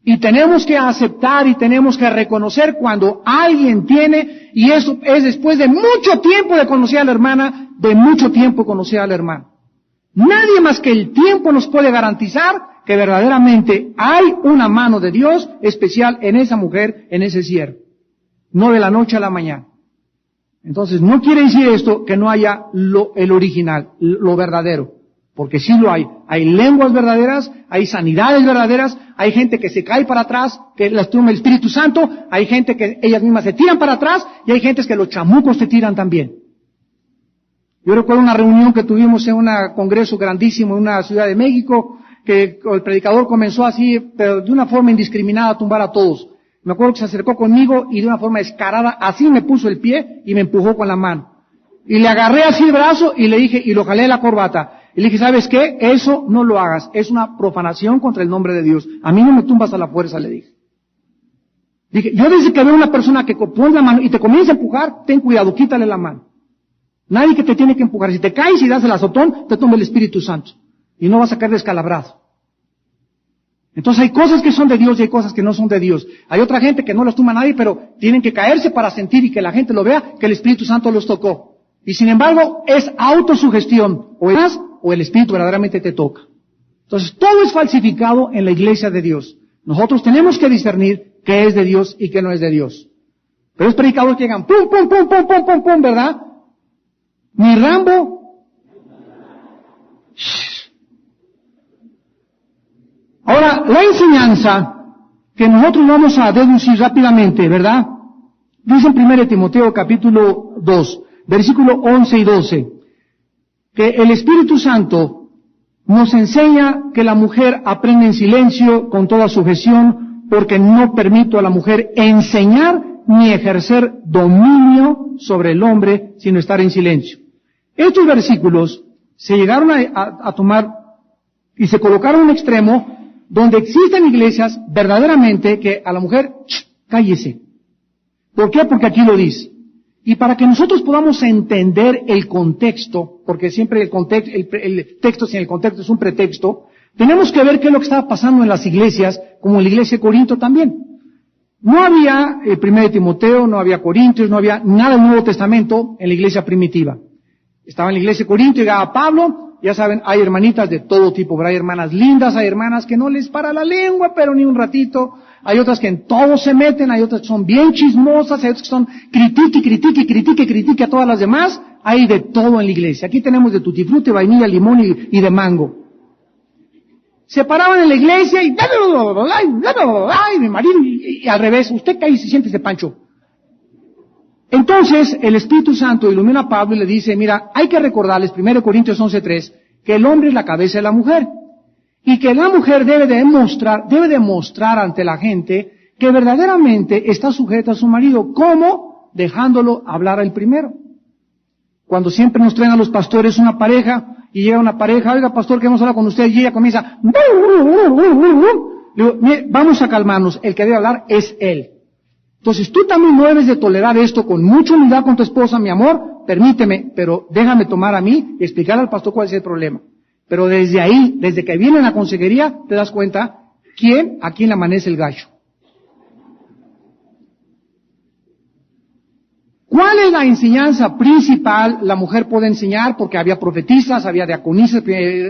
Y tenemos que aceptar y tenemos que reconocer cuando alguien tiene, y eso es después de mucho tiempo de conocer a la hermana, de mucho tiempo conocer al hermano. Nadie más que el tiempo nos puede garantizar que verdaderamente hay una mano de Dios especial en esa mujer, en ese siervo. No de la noche a la mañana. Entonces, no quiere decir esto que no haya el original, lo verdadero. Porque sí lo hay. Hay lenguas verdaderas, hay sanidades verdaderas, hay gente que se cae para atrás, que las toma el Espíritu Santo, hay gente que ellas mismas se tiran para atrás, y hay gente que los chamucos se tiran también. Yo recuerdo una reunión que tuvimos en un congreso grandísimo en una ciudad de México, que el predicador comenzó así, pero de una forma indiscriminada a tumbar a todos. Me acuerdo que se acercó conmigo y de una forma descarada, así me puso el pie y me empujó con la mano. Y le agarré así el brazo y le dije, y lo jalé la corbata. Y le dije, ¿sabes qué? Eso no lo hagas. Es una profanación contra el nombre de Dios. A mí no me tumbas a la fuerza, le dije. Dije, yo desde que veo una persona que pone la mano y te comienza a empujar, ten cuidado, quítale la mano. Nadie que te tiene que empujar. Si te caes y das el azotón, te tumba el Espíritu Santo. Y no vas a caer descalabrado. Entonces hay cosas que son de Dios y hay cosas que no son de Dios. Hay otra gente que no los tumba a nadie, pero tienen que caerse para sentir y que la gente lo vea, que el Espíritu Santo los tocó. Y sin embargo, es autosugestión. O el Espíritu verdaderamente te toca. Entonces, todo es falsificado en la iglesia de Dios. Nosotros tenemos que discernir qué es de Dios y qué no es de Dios. Pero los predicadores que llegan, pum, pum, pum, pum, pum, pum, pum, ¿verdad? Ni Rambo. Ahora, la enseñanza que nosotros vamos a deducir rápidamente, ¿verdad? Dice en 1 Timoteo capítulo 2, versículo 11 y 12, que el Espíritu Santo nos enseña que la mujer aprende en silencio con toda sujeción, porque no permito a la mujer enseñar ni ejercer dominio sobre el hombre, sino estar en silencio. Estos versículos se llegaron a tomar y se colocaron en un extremo donde existen iglesias verdaderamente que a la mujer, cállese. ¿Por qué? Porque aquí lo dice. Y para que nosotros podamos entender el contexto, porque siempre el texto sin el contexto es un pretexto, tenemos que ver qué es lo que estaba pasando en las iglesias, como en la iglesia de Corinto también. No había 1 Timoteo, no había Corintios, no había nada del Nuevo Testamento en la iglesia primitiva. Estaba en la iglesia de Corinto, llegaba Pablo. Ya saben, hay hermanitas de todo tipo, pero hay hermanas lindas, hay hermanas que no les para la lengua, pero ni un ratito. Hay otras que en todo se meten, hay otras que son bien chismosas, hay otras que son critique a todas las demás. Hay de todo en la iglesia. Aquí tenemos de tutti frutti, vainilla, limón y de mango. se paraban en la iglesia y mi marido, y al revés, usted cae y se siente de Pancho. Entonces, el Espíritu Santo ilumina a Pablo y le dice, mira, hay que recordarles, 1 Corintios 11:3, que el hombre es la cabeza de la mujer, y que la mujer debe demostrar ante la gente que verdaderamente está sujeta a su marido. ¿Cómo? Dejándolo hablar al primero. Cuando siempre nos traen a los pastores una pareja, y llega una pareja, oiga pastor, queremos hablar con usted, y ella comienza, le digo, vamos a calmarnos, el que debe hablar es él. Entonces tú también no debes de tolerar esto con mucha humildad con tu esposa, mi amor, permíteme, pero déjame tomar a mí y explicar al pastor cuál es el problema. Pero desde ahí, desde que viene la consejería, te das cuenta a quién le amanece el gallo. ¿Cuál es la enseñanza principal la mujer puede enseñar? Porque había profetisas, había diaconisas,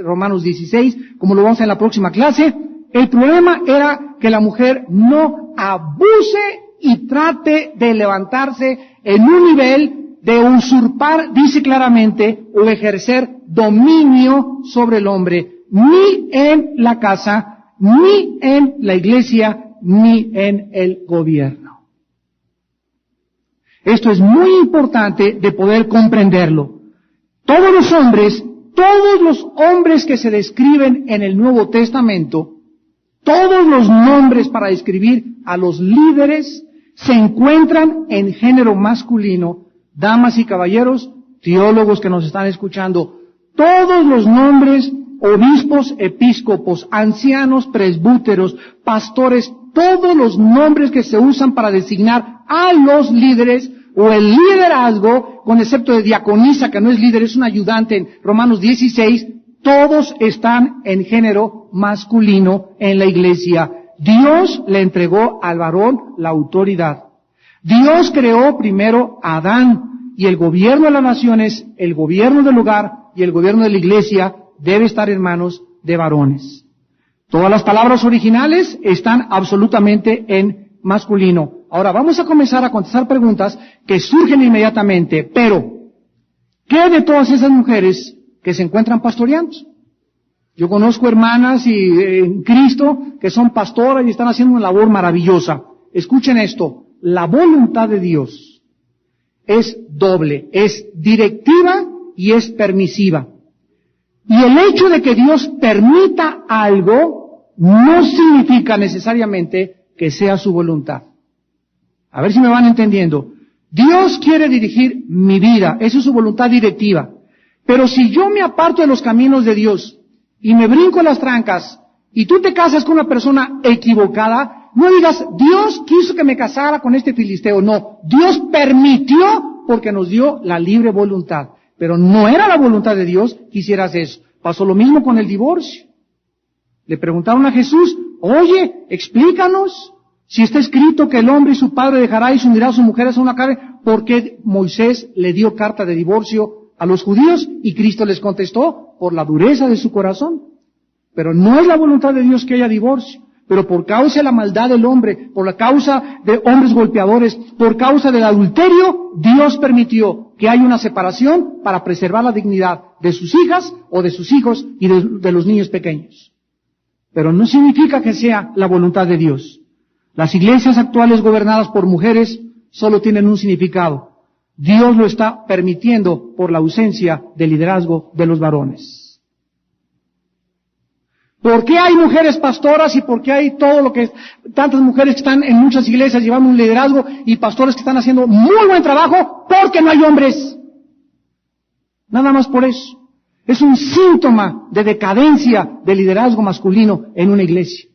Romanos 16, como lo vamos a ver en la próxima clase. El problema era que la mujer no abuse y trate de levantarse en un nivel de usurpar, dice claramente, o ejercer dominio sobre el hombre, ni en la casa, ni en la iglesia, ni en el gobierno. Esto es muy importante de poder comprenderlo. Todos los hombres que se describen en el Nuevo Testamento, todos los nombres para describir a los líderes se encuentran en género masculino. Damas y caballeros, teólogos que nos están escuchando, todos los nombres, obispos, episcopos, ancianos, presbúteros, pastores, todos los nombres que se usan para designar a los líderes o el liderazgo, con excepto de diaconisa, que no es líder, es un ayudante en Romanos 16, todos están en género masculino en la iglesia. Dios le entregó al varón la autoridad. Dios creó primero a Adán, y el gobierno de las naciones, el gobierno del hogar y el gobierno de la iglesia debe estar en manos de varones. Todas las palabras originales están absolutamente en masculino. Ahora vamos a comenzar a contestar preguntas que surgen inmediatamente, pero ¿qué de todas esas mujeres que se encuentran pastoreando? Yo conozco hermanas en Cristo que son pastoras y están haciendo una labor maravillosa. Escuchen esto, la voluntad de Dios es doble, es directiva y es permisiva. Y el hecho de que Dios permita algo no significa necesariamente que sea su voluntad. A ver si me van entendiendo. Dios quiere dirigir mi vida, esa es su voluntad directiva. Pero si yo me aparto de los caminos de Dios y me brinco las trancas y tú te casas con una persona equivocada, no digas, Dios quiso que me casara con este filisteo. No, Dios permitió porque nos dio la libre voluntad. Pero no era la voluntad de Dios que hicieras eso. Pasó lo mismo con el divorcio. Le preguntaron a Jesús, oye, explícanos, si está escrito que el hombre y su padre dejará y se unirá a su mujer a una carne, ¿por qué Moisés le dio carta de divorcio a los judíos? Y Cristo les contestó, por la dureza de su corazón. Pero no es la voluntad de Dios que haya divorcio. Pero por causa de la maldad del hombre, por la causa de hombres golpeadores, por causa del adulterio, Dios permitió que haya una separación para preservar la dignidad de sus hijas o de sus hijos y de los niños pequeños. Pero no significa que sea la voluntad de Dios. Las iglesias actuales gobernadas por mujeres solo tienen un significado. Dios lo está permitiendo por la ausencia de liderazgo de los varones. ¿Por qué hay mujeres pastoras y por qué hay tantas mujeres que están en muchas iglesias llevando un liderazgo y pastores que están haciendo muy buen trabajo? Porque no hay hombres. Nada más por eso. Es un síntoma de decadencia del liderazgo masculino en una iglesia.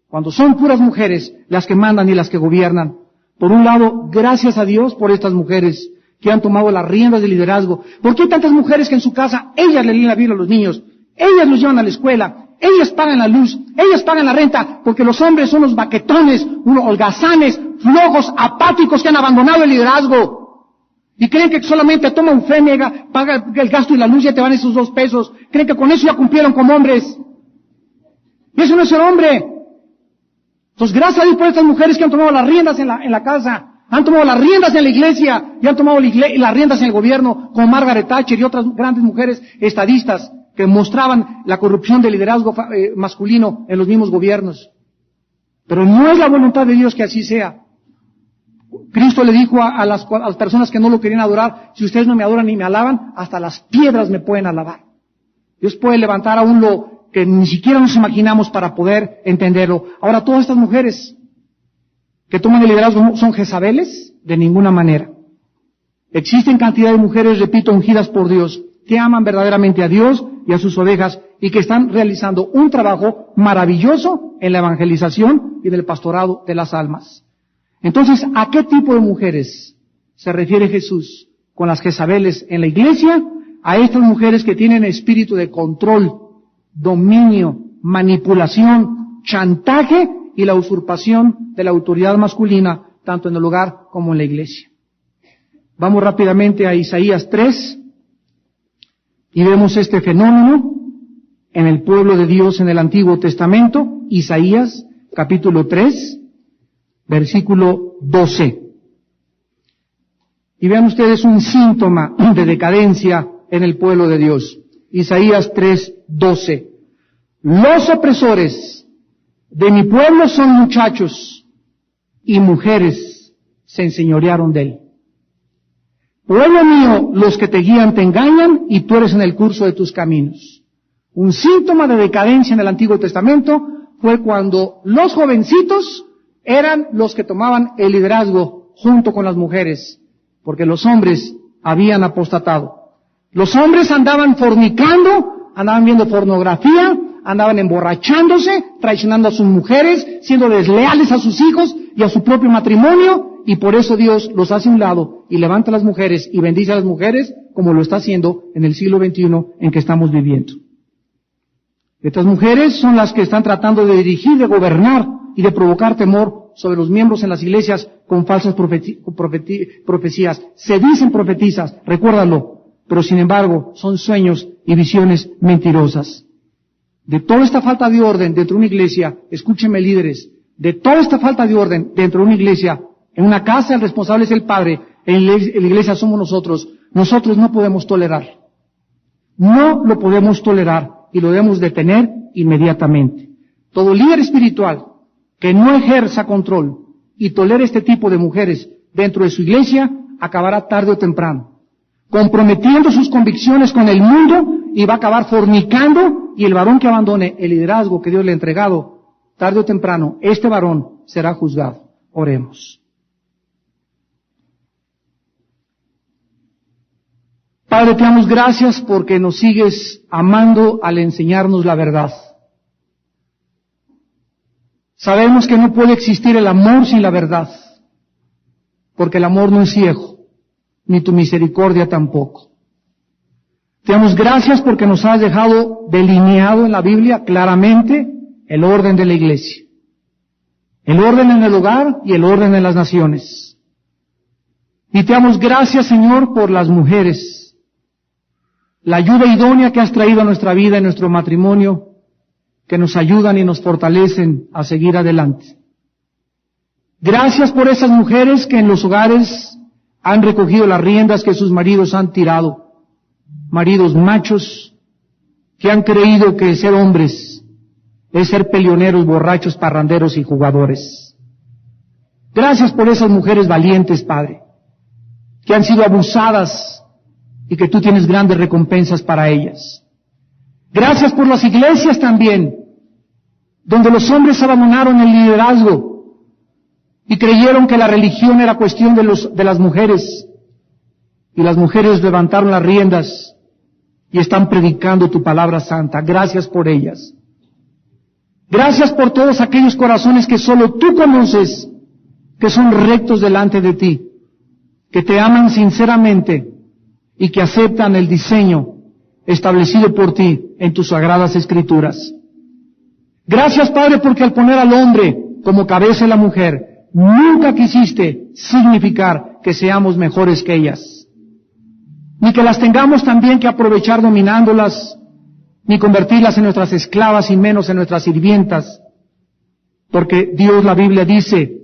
Cuando son puras mujeres las que mandan y las que gobiernan. Por un lado, gracias a Dios por estas mujeres que han tomado las riendas del liderazgo. ¿Por qué hay tantas mujeres que en su casa ellas le leen la Biblia a los niños? Ellas los llevan a la escuela. Ellas pagan la luz, ellas pagan la renta, porque los hombres son los baquetones, unos holgazanes, flojos, apáticos que han abandonado el liderazgo. Y creen que solamente toma un fémega, paga el gasto y la luz y ya te van esos 2 pesos. Creen que con eso ya cumplieron como hombres. Y eso no es ser hombre. Entonces, gracias a Dios por estas mujeres que han tomado las riendas en la casa, han tomado las riendas en la iglesia y han tomado las riendas en el gobierno, como Margaret Thatcher y otras grandes mujeres estadistas. que mostraban la corrupción del liderazgo masculino en los mismos gobiernos. Pero no es la voluntad de Dios que así sea. Cristo le dijo a las personas que no lo querían adorar, si ustedes no me adoran ni me alaban, hasta las piedras me pueden alabar. Dios puede levantar aún lo que ni siquiera nos imaginamos para poder entenderlo. Ahora, todas estas mujeres que toman el liderazgo son Jezabeles, de ninguna manera. Existen cantidad de mujeres, repito, ungidas por Dios, que aman verdaderamente a Dios y a sus ovejas y que están realizando un trabajo maravilloso en la evangelización y del pastorado de las almas. Entonces, ¿a qué tipo de mujeres se refiere Jesús con las Jezabeles en la iglesia? A estas mujeres que tienen espíritu de control, dominio, manipulación, chantaje y la usurpación de la autoridad masculina, tanto en el hogar como en la iglesia. Vamos rápidamente a Isaías 3 y vemos este fenómeno en el pueblo de Dios en el Antiguo Testamento. Isaías capítulo 3, versículo 12. Y vean ustedes un síntoma de decadencia en el pueblo de Dios. Isaías 3, 12. Los opresores de mi pueblo son muchachos y mujeres se enseñorearon de él. Pueblo mío, los que te guían te engañan y tú eres en el curso de tus caminos. Un síntoma de decadencia en el Antiguo Testamento fue cuando los jovencitos eran los que tomaban el liderazgo junto con las mujeres, porque los hombres habían apostatado. Los hombres andaban fornicando, andaban viendo pornografía, andaban emborrachándose, traicionando a sus mujeres, siendo desleales a sus hijos y a su propio matrimonio, y por eso Dios los hace a un lado y levanta a las mujeres y bendice a las mujeres como lo está haciendo en el siglo XXI en que estamos viviendo. Estas mujeres son las que están tratando de dirigir, de gobernar y de provocar temor sobre los miembros en las iglesias con falsas profecías. Se dicen profetizas, recuérdalo, pero sin embargo son sueños y visiones mentirosas. De toda esta falta de orden dentro de una iglesia, escúchenme líderes, de toda esta falta de orden dentro de una iglesia, en una casa el responsable es el Padre, en la iglesia somos nosotros. Nosotros no podemos tolerar. No lo podemos tolerar y lo debemos detener inmediatamente. Todo líder espiritual que no ejerza control y tolere este tipo de mujeres dentro de su iglesia, acabará tarde o temprano, comprometiendo sus convicciones con el mundo y va a acabar fornicando, y el varón que abandone el liderazgo que Dios le ha entregado, tarde o temprano, este varón será juzgado. Oremos. Padre, te damos gracias porque nos sigues amando al enseñarnos la verdad. Sabemos que no puede existir el amor sin la verdad, porque el amor no es ciego, ni tu misericordia tampoco. Te damos gracias porque nos has dejado delineado en la Biblia claramente el orden de la iglesia, el orden en el hogar y el orden en las naciones. Y te damos gracias, Señor, por las mujeres, la ayuda idónea que has traído a nuestra vida y nuestro matrimonio, que nos ayudan y nos fortalecen a seguir adelante. Gracias por esas mujeres que en los hogares han recogido las riendas que sus maridos han tirado. Maridos machos que han creído que ser hombres es ser peleoneros, borrachos, parranderos y jugadores. Gracias por esas mujeres valientes, Padre, que han sido abusadas y que tú tienes grandes recompensas para ellas. Gracias por las iglesias también, donde los hombres abandonaron el liderazgo y creyeron que la religión era cuestión de las mujeres, y las mujeres levantaron las riendas y están predicando tu palabra santa. Gracias por ellas. Gracias por todos aquellos corazones que solo tú conoces, que son rectos delante de ti, que te aman sinceramente y que aceptan el diseño establecido por ti en tus sagradas escrituras. Gracias, Padre, porque al poner al hombre como cabeza de la mujer, nunca quisiste significar que seamos mejores que ellas, ni que las tengamos también que aprovechar dominándolas, ni convertirlas en nuestras esclavas y menos en nuestras sirvientas, porque Dios, la Biblia dice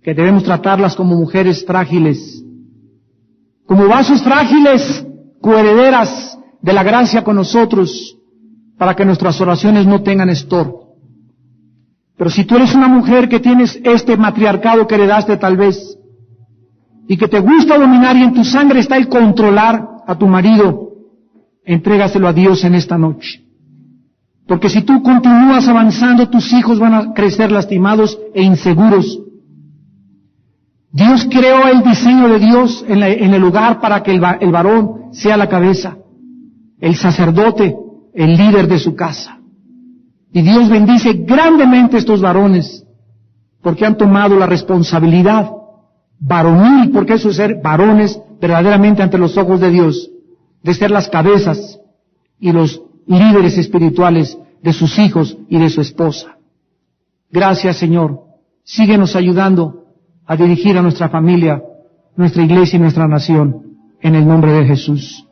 que debemos tratarlas como mujeres frágiles, como vasos frágiles, coherederas de la gracia con nosotros, para que nuestras oraciones no tengan estorbo. Pero si tú eres una mujer que tienes este matriarcado que heredaste tal vez, y que te gusta dominar y en tu sangre está el controlar a tu marido, entrégaselo a Dios en esta noche. Porque si tú continúas avanzando, tus hijos van a crecer lastimados e inseguros. Dios creó el diseño de Dios en el hogar para que el varón sea la cabeza, el sacerdote, el líder de su casa. Y Dios bendice grandemente a estos varones, porque han tomado la responsabilidad varonil, porque eso es ser varones verdaderamente ante los ojos de Dios, de ser las cabezas y los líderes espirituales de sus hijos y de su esposa. Gracias, Señor. Síguenos ayudando a dirigir a nuestra familia, nuestra iglesia y nuestra nación, en el nombre de Jesús.